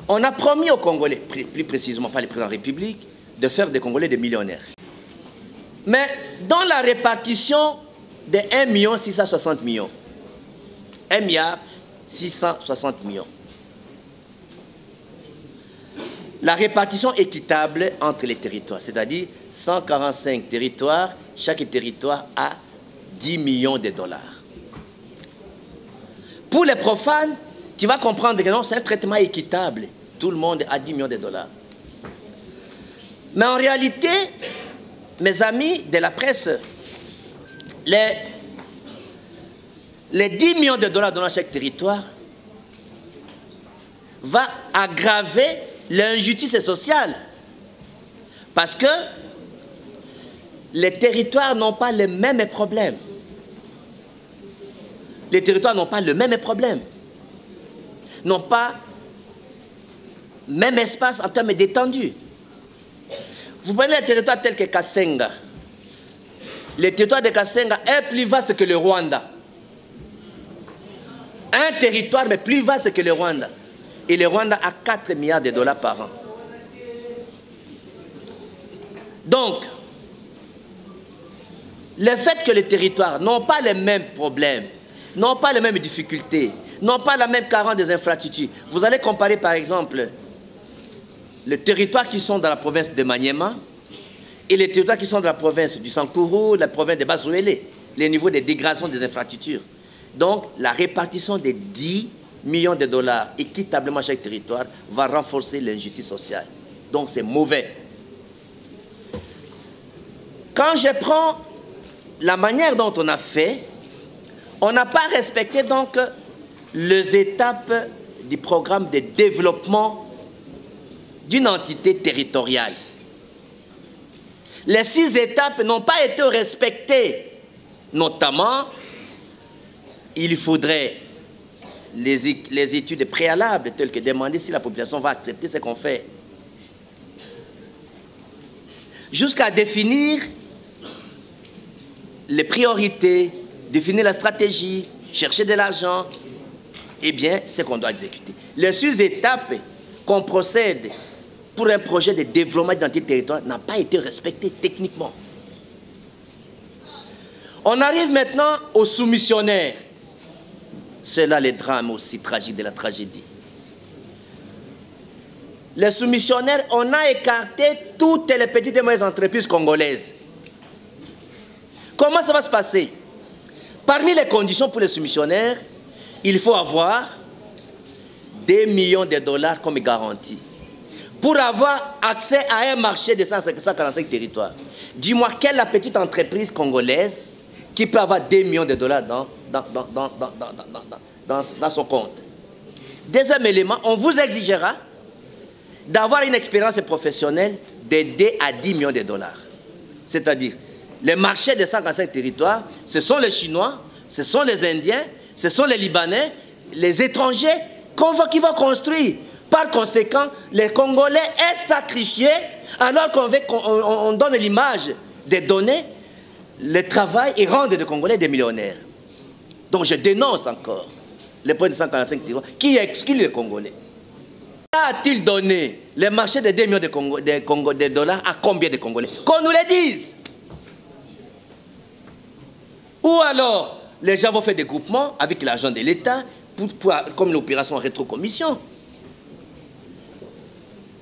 on a promis aux Congolais, plus précisément par le président de la République, de faire des Congolais des millionnaires. Mais dans la répartition de 1 660 000 000, 1 660 000 000, la répartition équitable entre les territoires, c'est-à-dire 145 territoires, chaque territoire a 10 millions de dollars. Pour les profanes, tu vas comprendre que non, c'est un traitement équitable. Tout le monde a 10 millions de dollars. Mais en réalité, mes amis de la presse, les 10 millions de dollars dans chaque territoire va aggraver l'injustice sociale. Parce que les territoires n'ont pas les mêmes problèmes. Les territoires n'ont pas le même problème. N'ont pas le même espace en termes d'étendue. Vous prenez les territoires tels que Kasenga. Le territoire de Kasenga est plus vaste que le Rwanda. Un territoire, mais plus vaste que le Rwanda. Et le Rwanda a 4 milliards de dollars par an. Donc, le fait que les territoires n'ont pas les mêmes problèmes n'ont pas les mêmes difficultés, n'ont pas la même carence des infrastructures. Vous allez comparer par exemple les territoires qui sont dans la province de Maniema et les territoires qui sont dans la province du Sankourou, la province de Bazouélé, les niveaux de dégradation des infrastructures. Donc la répartition des 10 millions de dollars équitablement à chaque territoire va renforcer l'injustice sociale. Donc c'est mauvais. Quand je prends la manière dont on a fait, on n'a pas respecté donc les étapes du programme de développement d'une entité territoriale. Les 6 étapes n'ont pas été respectées. Notamment, il faudrait les études préalables telles que demander si la population va accepter ce qu'on fait. Jusqu'à définir les priorités, définir la stratégie, chercher de l'argent, eh bien, c'est qu'on doit exécuter. Les 6 étapes qu'on procède pour un projet de développement d'identité territoriale n'ont pas été respectées techniquement. On arrive maintenant aux soumissionnaires. C'est là le drame aussi tragique de la tragédie. Les soumissionnaires, on a écarté toutes les petites et moyennes entreprises congolaises. Comment ça va se passer? Parmi les conditions pour les soumissionnaires, il faut avoir 2 millions de dollars comme garantie pour avoir accès à un marché de 145 territoires. Dis-moi, quelle est la petite entreprise congolaise qui peut avoir 2 millions de dollars dans son compte? Deuxième élément, on vous exigera d'avoir une expérience professionnelle de 2 à 10 millions de dollars. C'est-à-dire, les marchés de 145 territoires, ce sont les Chinois, ce sont les Indiens, ce sont les Libanais, les étrangers qui vont construire. Par conséquent, les Congolais sont sacrifiés alors qu'on donne l'image des données, le travail et rendre les Congolais des millionnaires. Donc je dénonce encore les points de 145 territoires qui excluent les Congolais. A-t-il donné les marchés de 2 millions de dollars à combien de Congolais? Qu'on nous le dise. Ou alors, les gens vont faire des groupements avec l'argent de l'État comme l'opération rétrocommission.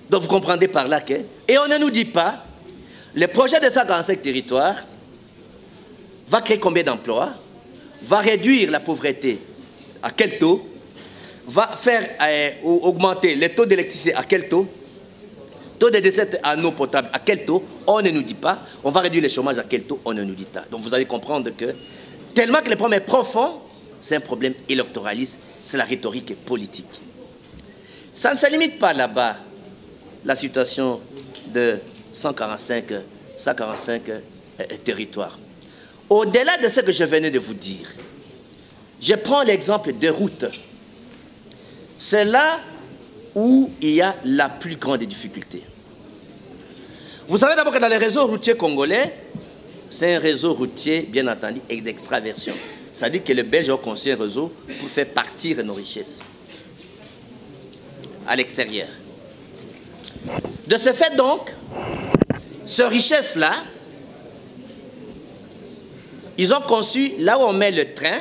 Donc vous comprendrez par là que... Et on ne nous dit pas, le projet de 145 territoires va créer combien d'emplois, va réduire la pauvreté à quel taux, va faire augmenter les taux d'électricité à quel taux, taux de décès en eau potable à quel taux, on ne nous dit pas. On va réduire le chômage à quel taux, on ne nous dit pas. Donc vous allez comprendre que, tellement que le problème est profond, c'est un problème électoraliste, c'est la rhétorique politique. Ça ne se limite pas là-bas, la situation de 145 territoires. Au-delà de ce que je venais de vous dire, je prends l'exemple des routes. C'est là où il y a la plus grande difficulté. Vous savez d'abord que dans les réseaux routiers congolais, c'est un réseau routier, bien entendu, et d'extraversion. C'est-à-dire que les Belges ont construit un réseau pour faire partir nos richesses à l'extérieur. De ce fait donc, ces richesses-là, ils ont conçu là où on met le train,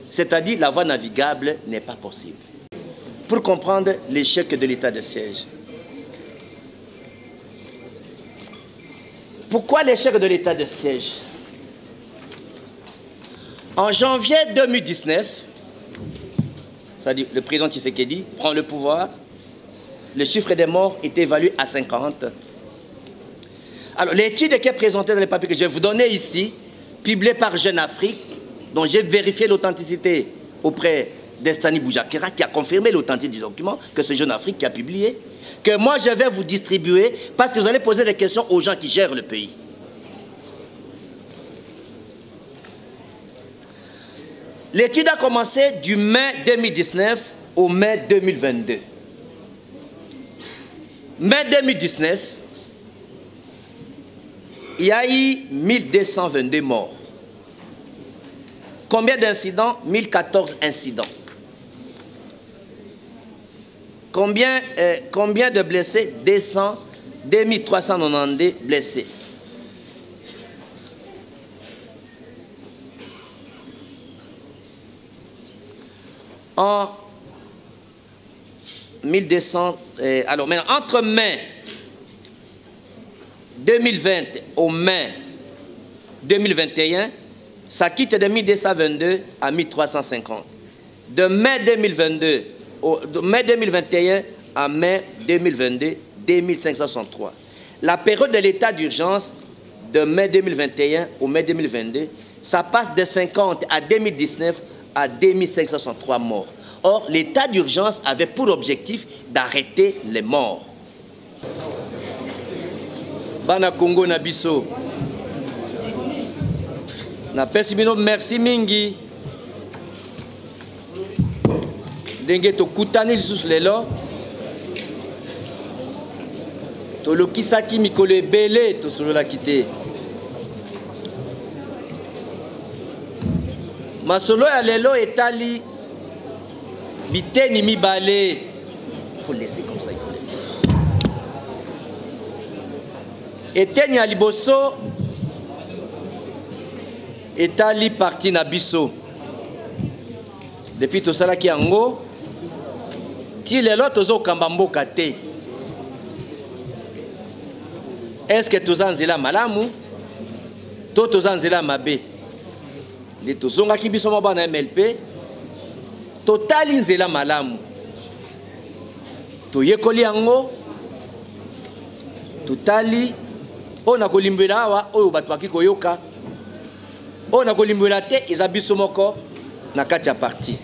c'est-à-dire la voie navigable n'est pas possible. Pour comprendre l'échec de l'état de siège. Pourquoi l'échec de l'état de siège? En janvier 2019, c'est-à-dire le président Tshisekedi prend le pouvoir, le chiffre des morts est évalué à 50. Alors l'étude qui est présentée dans les papiers que je vais vous donner ici, publiée par Jeune Afrique, dont j'ai vérifié l'authenticité auprès d'Estani Boujakera, qui a confirmé l'authenticité du document, que c'est Jeune Afrique qui a publié, que moi je vais vous distribuer, parce que vous allez poser des questions aux gens qui gèrent le pays. L'étude a commencé du mai 2019 au mai 2022. Mai 2019, il y a eu 1222 morts. Combien d'incidents? 1014 incidents. Combien de blessés? 2392 blessés. en 1200, alors maintenant, entre mai 2020 au mai 2021, ça quitte de 1222 à 1350. De mai 2022, de mai 2021 à mai 2022, 2563. La période de l'état d'urgence de mai 2021 au mai 2022, ça passe de 50 à 2019 à 2563 morts. Or, l'état d'urgence avait pour objectif d'arrêter les morts. Bana Congo na biso. Na pesi bino merci mingi. Ndenge to kutani lisusu lelo. To lokisaki mikolo ebele to solola kite. Masolo ya lelo etali biteni mibale. Il faut laisser comme ça, il faut laisser. Eteni ya liboso etali parti na biso. Depuis to salaki yango ti lelo tozo kamba mboka te. Est-ce que toza nzela malamu to toza nzela mabe? Les tozonga ki biso mwa na MLP totali nzela malamu. To yekoli yango totali ona kolimbela awa oyo bato baki koyoka. Ona kolimbela te eza biso moko na kati ya parti.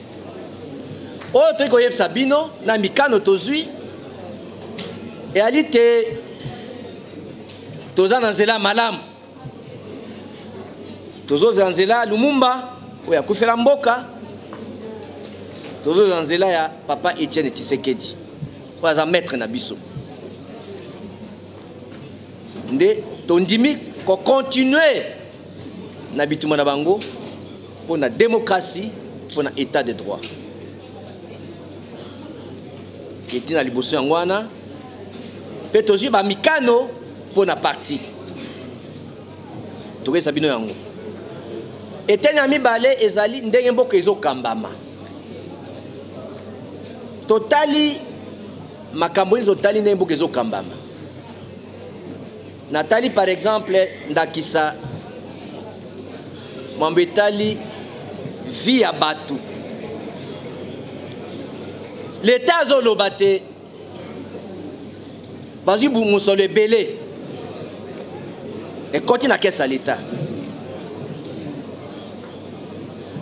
Oyo toyi koyebisa bino na mikano tozwi e ali te toza na nzela malamu. Tozo nzela Lumumba oyo akufela mboka. Tozo nzela ya papa Etienne Tshisekedi oyo aza maître na biso. Nde tondimi ko continuer na bituma na bango pour la démocratie, pour l'état de droit. Et na liboso yangwana petozi ba mikano pour na parti. Toke sabino yango. Etenya mibale ezali ndenge mboka ezokambama. Totali makambo totali ndenge mboka ezokambama. Natali par exemple ndakisa Mambetali vie à Batu. L'État zolobate. Bazi Moussolé belé. Et continue à caisse à l'État.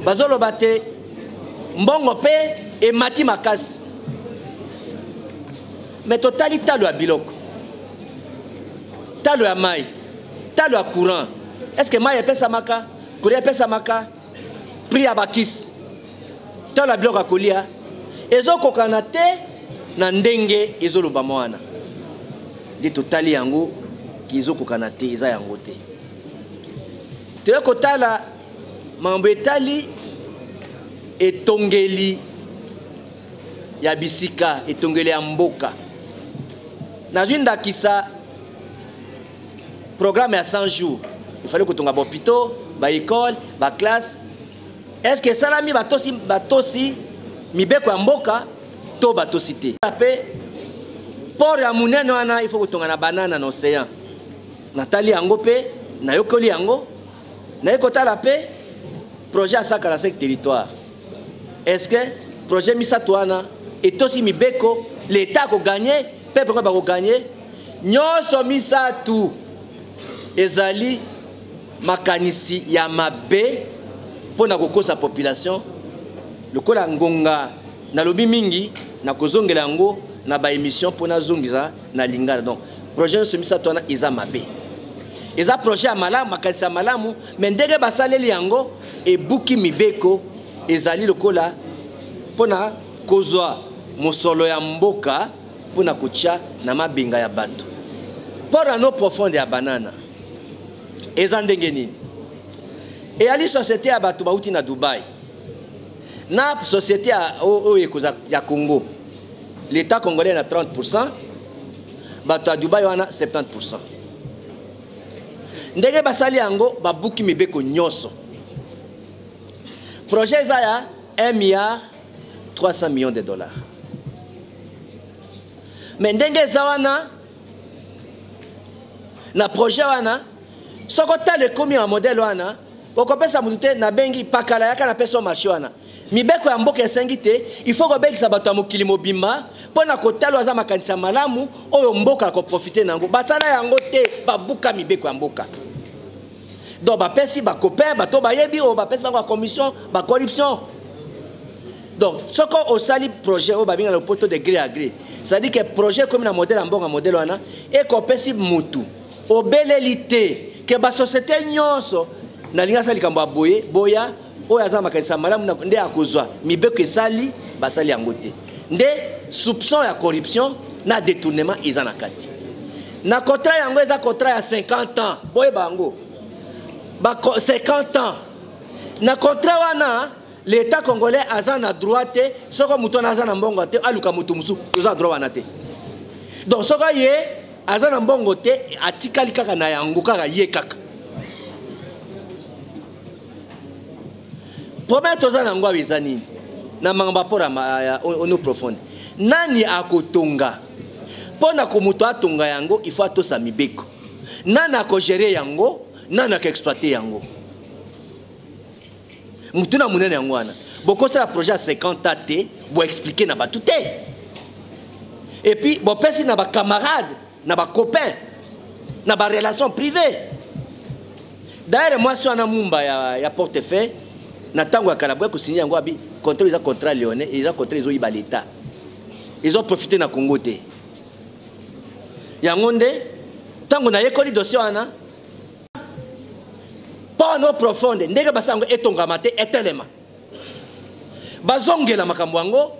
Bazolobate. Mbongo pe et Mati Makas. Mais totali talo à biloko. Talo à maï. Talo à courant. Est-ce que maï est samaka? Kolia pesa maka pri abakis to la bloka kolia ezoko kanate na ndenge ezoloba mwana de totali yango kizoko kanate eza yango te te kotala mambo etali etongeli ya bisika etongeli ya mboka nazwinda kisa programme ya 100 jours. Il fallait que tu aies un hôpital, une école, une classe. Est-ce que ça mi batosi mi beko mboka to batosité. Pour ya munene wana il faut que tu aies une banane dans l'océan. Nathalie Angope, na yokoli yango, na yekotala pe projet à 145 territoires. Est-ce que projet misatwana et aussi mi beko l'état ko gagner, peuple ko ba ko gagner. Nyoso misatu ezali makanisi ya mabe pona kokosa population lokola ngonga na lobi mingi na kozongela yango na ba émission pona zongiza na lingala. Donc projet somisa tona iza mabe eza projet ya malamu makanisi ya malamu mais ndenge basaleli yango ebuki mibeko ezali lokola pona kozwa mosolo ya mboka pona kotia na mabenga ya bato pora no profonde ya banana. Et à la société à Batoubaouti na Dubaï. Na société à Congo. L'État congolais a 30%. Batou à Dubaï a 70%. Ndenge basali yango babuki mibeko nyoso. Projet zaya 1 milliard 300 millions de dollars. Mais ndenge zawana na projet wana soko tale komi en modèle wana okopesa mutute na bengi pakala yaka na peso marché wana mibeko ya mboka esengi te il faut ko bekisa bato ya mokili mobimba pona kotalo aza makanisa malamu oyo mboka ko profiter nango basala yango te babuka mibeko ya mboka donc bapesi ba copain bato bayebi o bapesi bango commission ba corruption. Donc soko osali projet o babinga le poto de gré à gré ça dit que projet comme na modèle en bonga modèle wana e ko pesi mutu obelelité que ba société nyonso na linga sali kamba boye boya o yaza makanisa malamu nde akozwa mibeko esali basali yango te nde soupçon ya corruption na détournement eza na kati na contrat yango eza contrat ya 50 ans boye bango ba 50 ans na contrat wana l'État congolais a na droit te soko muto na za na mbongo te aluka mutu musu oza droit wana te donc soko ye aza na mbongo te atikali kaka na yango kaka ye kaka problème toza na ngwa wizani na mangamba pora ono profonde nani akotonga pona ko muto atonga yango il faut atosa mibeko nani akogere yango nani akexploiter yango mutuna munene yango wana bokosa la projet à 50 ans te bo expliquer na batu te et puis bo pesi na ba camarades na ba copains na ba relation privée d'ailleurs moi so na mumba ya portefeuille na tango ya kalabwe ko signer yango abi contrat lyonnais ils ont contrat ils ont iba l'état ils ont profité na Congo te yango nde tango na yekoli dossier wana pono profonde ndenge basango etongama te etelema bazongela makambo yango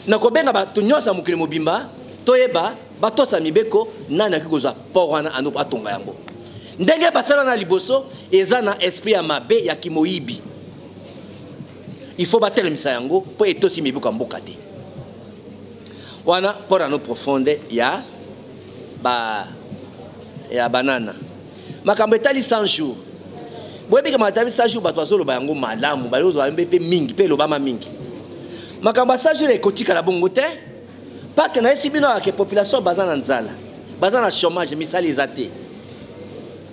na kobenga bato nyonso mokili mobimba toyeba batosa mibeko nani akikozwa por wana ando atonga yango ndenge basala na liboso eza na esprit ya mabe ya kimoyibi il faut batelemisa yango po etosi mibeko ya mboka te wana por ano profonde ya banana makambo etali 100 jours boyebika matabi 100 jours bato azoloba yango malamu balozwa mpe mingi mpe lobama mingi makambo 100 jours ekotikala bongo te parce que na yesi bino ke population baza na nzala baza na chômage misali eza te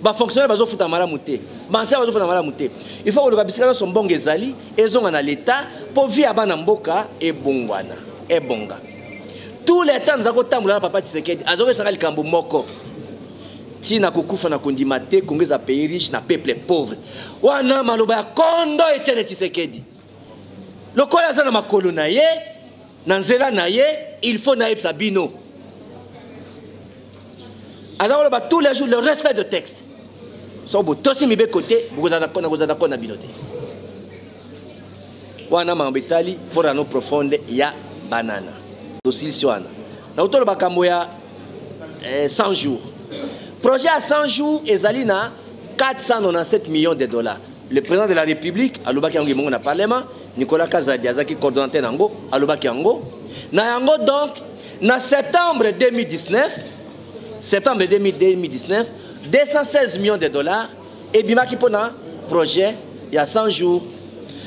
bafonctionnaire bazofuta malamu te banse bazofuta malamu te il faut koloba bisika nyonso mbongo ezali ezonga na l'état mpo vi ya bana mboka ebongwana ebonga tout le temps naza kotambola na papa Tshisekedi azokesaka likambo moko tina kukufa na kondima te kongeza pays riche na peuple pauvre wana maloba ya kondo Etienne Tshisekedi lokola aza na makolo na ye na nzela na ye il faut na yebisa bino azakoloba tous les jours le respect de texte so botosi mibeko te bokozala kona bino te wana makambo etali mpona no profonde ya banana dosilisi wana na utolo bakambo ya 100 jours projet à 100 jours ezali na 497 millions de dollars. Le président de la République alobaki yango mongo na parlement Nicolas Kazadi azaki coordonnateur nango alobaki yango na yango donc na septembre 2019 216 millions de dollars et bimaki pona projet il y a 100 jours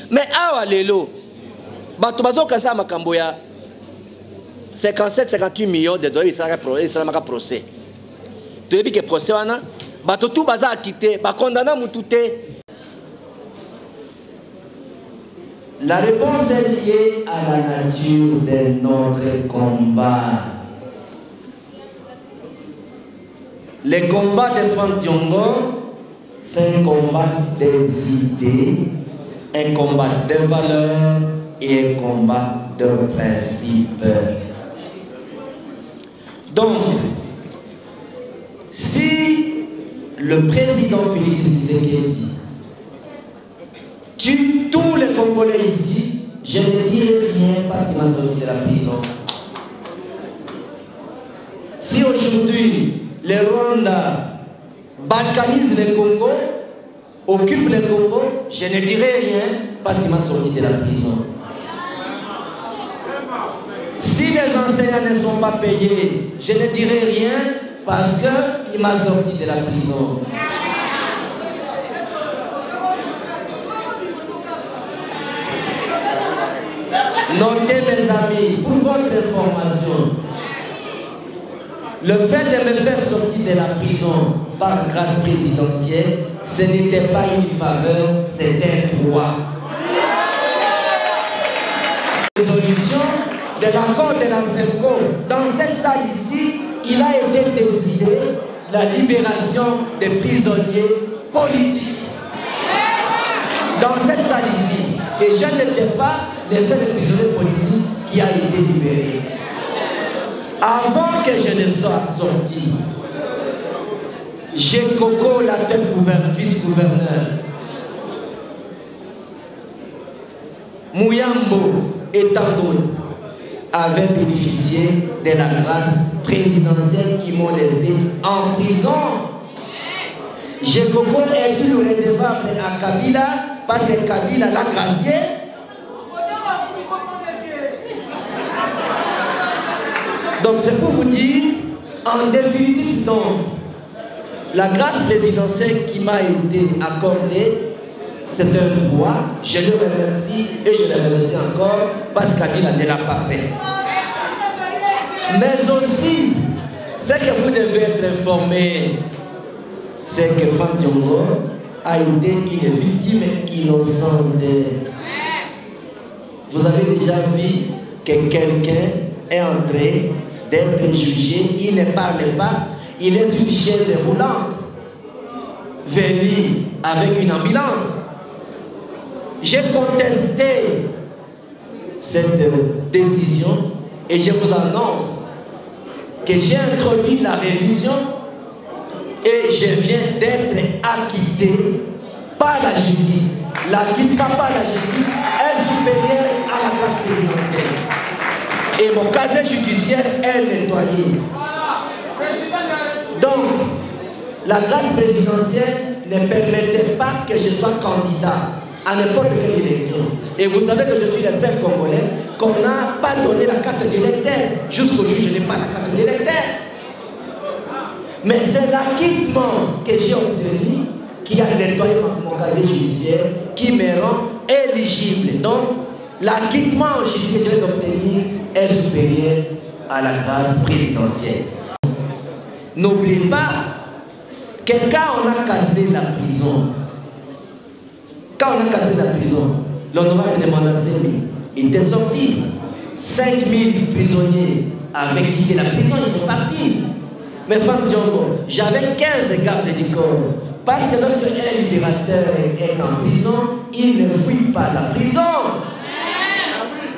mais awa lelo bato bazokanisa makambo ya 57-58 millions de dollars isalaka procès tu sais que procès wana bato tout baza akité ba condamna mutu te. La réponse est liée à la nature de notre combat. Le combat de Franck Diongo, c'est un combat des idées, un combat de valeurs et un combat de principes. Donc, si le président Félix Tshisekedi tue tous les Congolais ici, je ne dirai rien parce qu'il m'a sorti de la prison. Si aujourd'hui les Rwandais balkanisent le Congo, occupent le Congo, je ne dirai rien parce qu'il m'a sorti de la prison. Si les enseignants ne sont pas payés, je ne dirai rien parce qu'il m'a sorti de la prison. Notez mes amis, pour votre information, le fait de me faire sortir de la prison par grâce présidentielle, ce n'était pas une faveur, c'était un droit. Résolution de l'accord de la SENCO. Dans cette salle ici, il a été décidé la libération des prisonniers politiques. Dans cette salle ici, et je n'étais pas le seul prisonnier politique qui a été libéré. Avant que je ne sois sorti, j'ai Coco, la tête vice-gouverneur, Mouyambo et tant d'autres avaient bénéficié de la grâce présidentielle qui m'ont laissé en prison. J'ai Coco est plus redevable à Kabila parce que Kabila l'a gracié. Donc c'est pour vous dire, en définitive, donc, la grâce présidentielle qui m'a été accordée, c'est un droit. Je le remercie et je le remercie encore parce qu'Abila ne l'a pas fait. Mais aussi, ce que vous devez être informé, c'est que Franck Diongo a été une victime innocente. Vous avez déjà vu que quelqu'un est en train d'être jugé, il ne parle pas, il est sur une chaise roulante, venu avec une ambulance. J'ai contesté cette décision et je vous annonce que j'ai introduit la révision et je viens d'être acquitté par la justice. L'acquittement par la justice est supérieur à la grâce présidentielle. Et mon casier judiciaire est nettoyé. Donc, la grâce présidentielle ne permettait pas que je sois candidat à n'importe quelle élection. Et vous savez que je suis le seul Congolais qu'on n'a pas donné la carte d'électeur. Jusqu'aujourd'hui, je n'ai pas la carte d'électeur. Mais c'est l'acquittement que j'ai obtenu qui a nettoyé mon casier judiciaire, qui me rend éligible. Donc, l'acquittement judiciaire que j'ai obtenu est supérieur à la grâce présidentielle. N'oubliez pas que quand on a cassé la prison, l'honorable de Mandassemi était sorti. 5000 prisonniers avaient quitté la prison, ils sont partis. Mais Franck Diongo, j'avais 15 gardes du corps. Parce que lorsque un libérateur est en prison, il ne fuit pas la prison.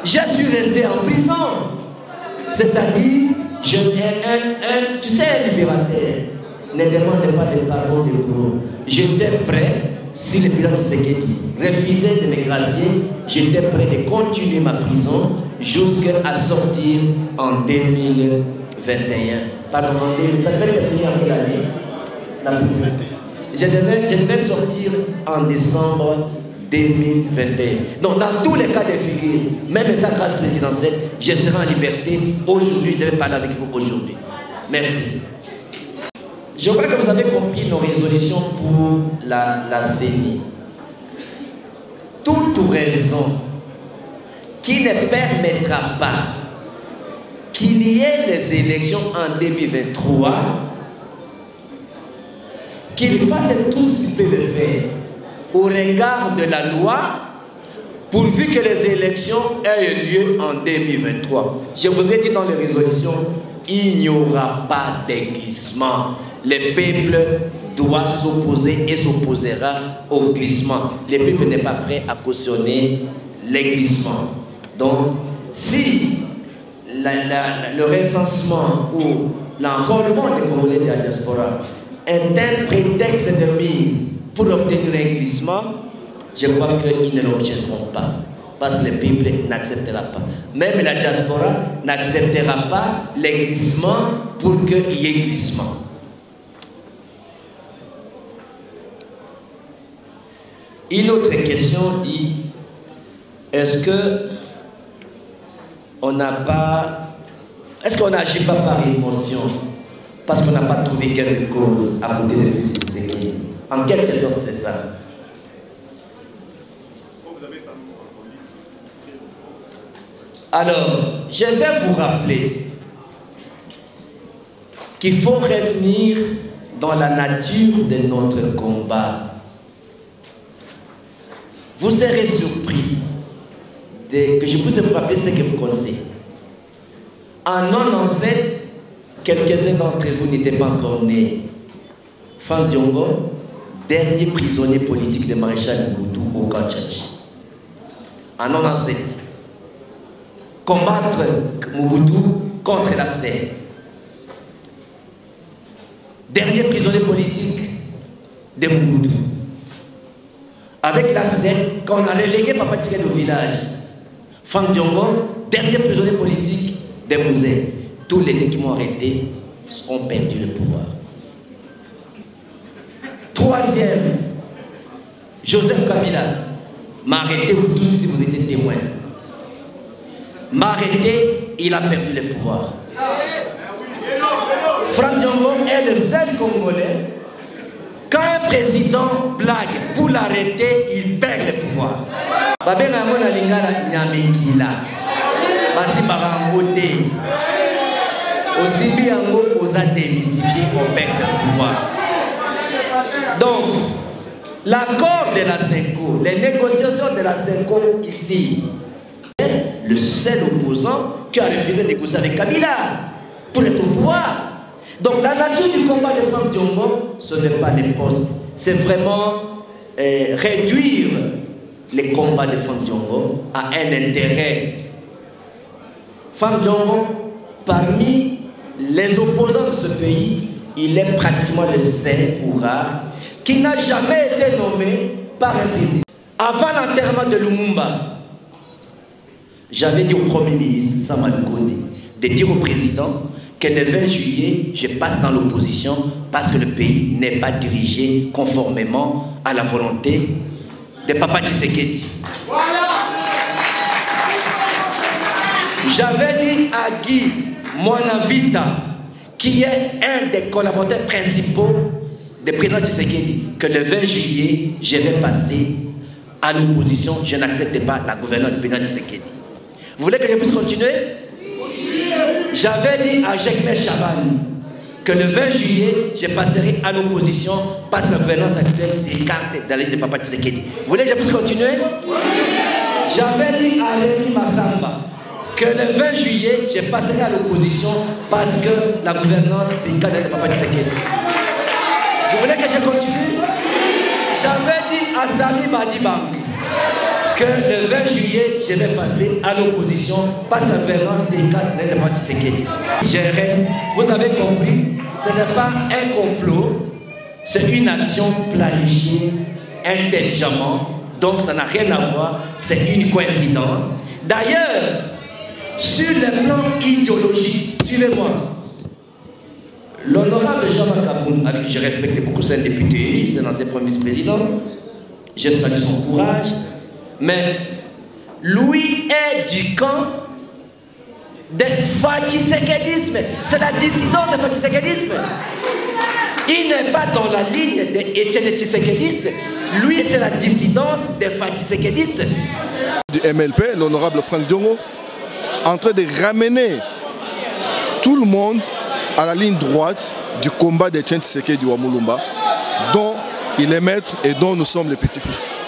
Je suis resté en prison. C'est-à-dire, tu sais, un libérateur ne demande pas de pardon de gros. J'étais prêt, si le président Tshisekedi refusait de me gracier, j'étais prêt de continuer ma prison jusqu'à sortir en 2021. Pardon, ça devait terminer en quelle année? La prison. Je devais sortir en décembre 2021. Donc, dans tous les cas de figure, même sa grâce présidentielle, je serai en liberté. Aujourd'hui, je devais parler avec vous aujourd'hui. Merci. Je crois que vous avez compris nos résolutions pour la CENI. Toute raison qui ne permettra pas qu'il y ait les élections en 2023, qu'ils fassent tout ce qu'ils peuvent faire au regard de la loi, pourvu que les élections aient lieu en 2023. Je vous ai dit dans les résolutions, il n'y aura pas de-glissement. Le peuple doit s'opposer et s'opposera au glissement. Le peuple n'est pas prêt à cautionner les glissements. Donc, si le recensement ou l'enrôlement des Congolais de la diaspora est un prétexte de mise pour obtenir un glissement, je crois qu'ils ne l'obtiendront pas. Parce que le peuple n'acceptera pas. Même la diaspora n'acceptera pas les glissements pour qu'il y ait glissement. Une autre question dit, est-ce qu'on n'agit pas par émotion parce qu'on n'a pas trouvé gain de cause à côté de l'utiliser? En quelque sorte, c'est ça. Alors, je vais vous rappeler qu'il faut revenir dans la nature de notre combat. Vous serez surpris que je puisse vous rappeler ce que vous connaissez. En 1997, quelques-uns d'entre vous n'étaient pas encore nés. Franck Diongo, dernier prisonnier politique de maréchal Mobutu au Kantchachi. En 1997, combattre Mobutu contre l'AFDER. Dernier prisonnier politique de Mobutu. Avec l'AFDER, quand on a relégué Papa Tshisekedi au village, Franck Diongo, dernier prisonnier politique de Mouzé. Tous les deux qui m'ont arrêté ont perdu le pouvoir. Troisième, Joseph Kabila m'a arrêté, vous tous si vous étiez témoins. M'a arrêté, il a perdu le pouvoir. Franck Diongo est le seul Congolais. Quand un président blague pour l'arrêter, il perd le pouvoir. Babenga mona lingala nyamekila. Basi barangote. Aussi bien aux a démystifié, on perd le pouvoir. Donc, l'accord de la CENCO, les négociations de la CENCO ici, est le seul opposant qui a refusé de négocier avec Kabila pour être au pouvoir. Donc la nature du combat de Franck Diongo, ce n'est pas les postes, c'est vraiment réduire les combats de Franck Diongo à un intérêt. Franck Diongo, parmi les opposants de ce pays, il est pratiquement le seul ou rare qui n'a jamais été nommé par un président. Avant l'enterrement de Lumumba, j'avais dit au Premier ministre, Sama Lukonde, de dire au président que le 20 juillet, je passe dans l'opposition parce que le pays n'est pas dirigé conformément à la volonté de Papa Tshisekedi. Voilà. J'avais dit à Guy Mwanavita, qui est un des collaborateurs principaux du président Tshisekedi, que le 20 juillet, je vais passer à l'opposition, je n'accepte pas la gouvernance du président Tshisekedi. Vous voulez que je puisse continuer? J'avais dit à Jekme Chaban que le 20 juillet, je passerai à l'opposition parce que la gouvernance actuelle s'écarte dans l'île de Papa Tshisekedi. Vous voulez que je puisse continuer? J'avais dit à Rémi Massamba que le 20 juillet, je passerai à l'opposition parce que la gouvernance s'écarte dans l'île de Papa Tshisekedi. Vous voulez que je continue? J'avais dit à Sami Madibangi que le 20 juillet, je vais passer à l'opposition parce que la gouvernance s'écarte dans l'île de Papa Tshisekedi. Je reste, vous avez compris, ce n'est pas un complot, c'est une action planifiée intelligemment, donc ça n'a rien à voir, c'est une coïncidence. D'ailleurs, sur le plan idéologique, suivez-moi, l'honorable Jean-Marc Kaboun, avec qui je respecte beaucoup, c'est un député élu, c'est l'ancien premier vice-président, je salue son courage, mais lui est du camp du Fatshisekedisme, c'est la dissidence du Fatshisekedisme. Il n'est pas dans la ligne des Etienne Tshisekedistes, lui c'est la dissidence des Fatshisekedistes. Du MLP, l'honorable Franck Diongo, en train de ramener tout le monde à la ligne droite du combat d'Etienne Tshisekedi wa Mulumba, dont il est maître et dont nous sommes les petits-fils.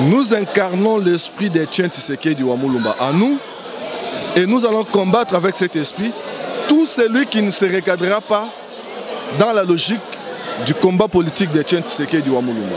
Nous incarnons l'esprit d'Etienne Tshisekedi wa Mulumba en nous, et nous allons combattre avec cet esprit tout celui qui ne se recadrera pas dans la logique du combat politique d'Etienne Tshisekedi wa Mulumba.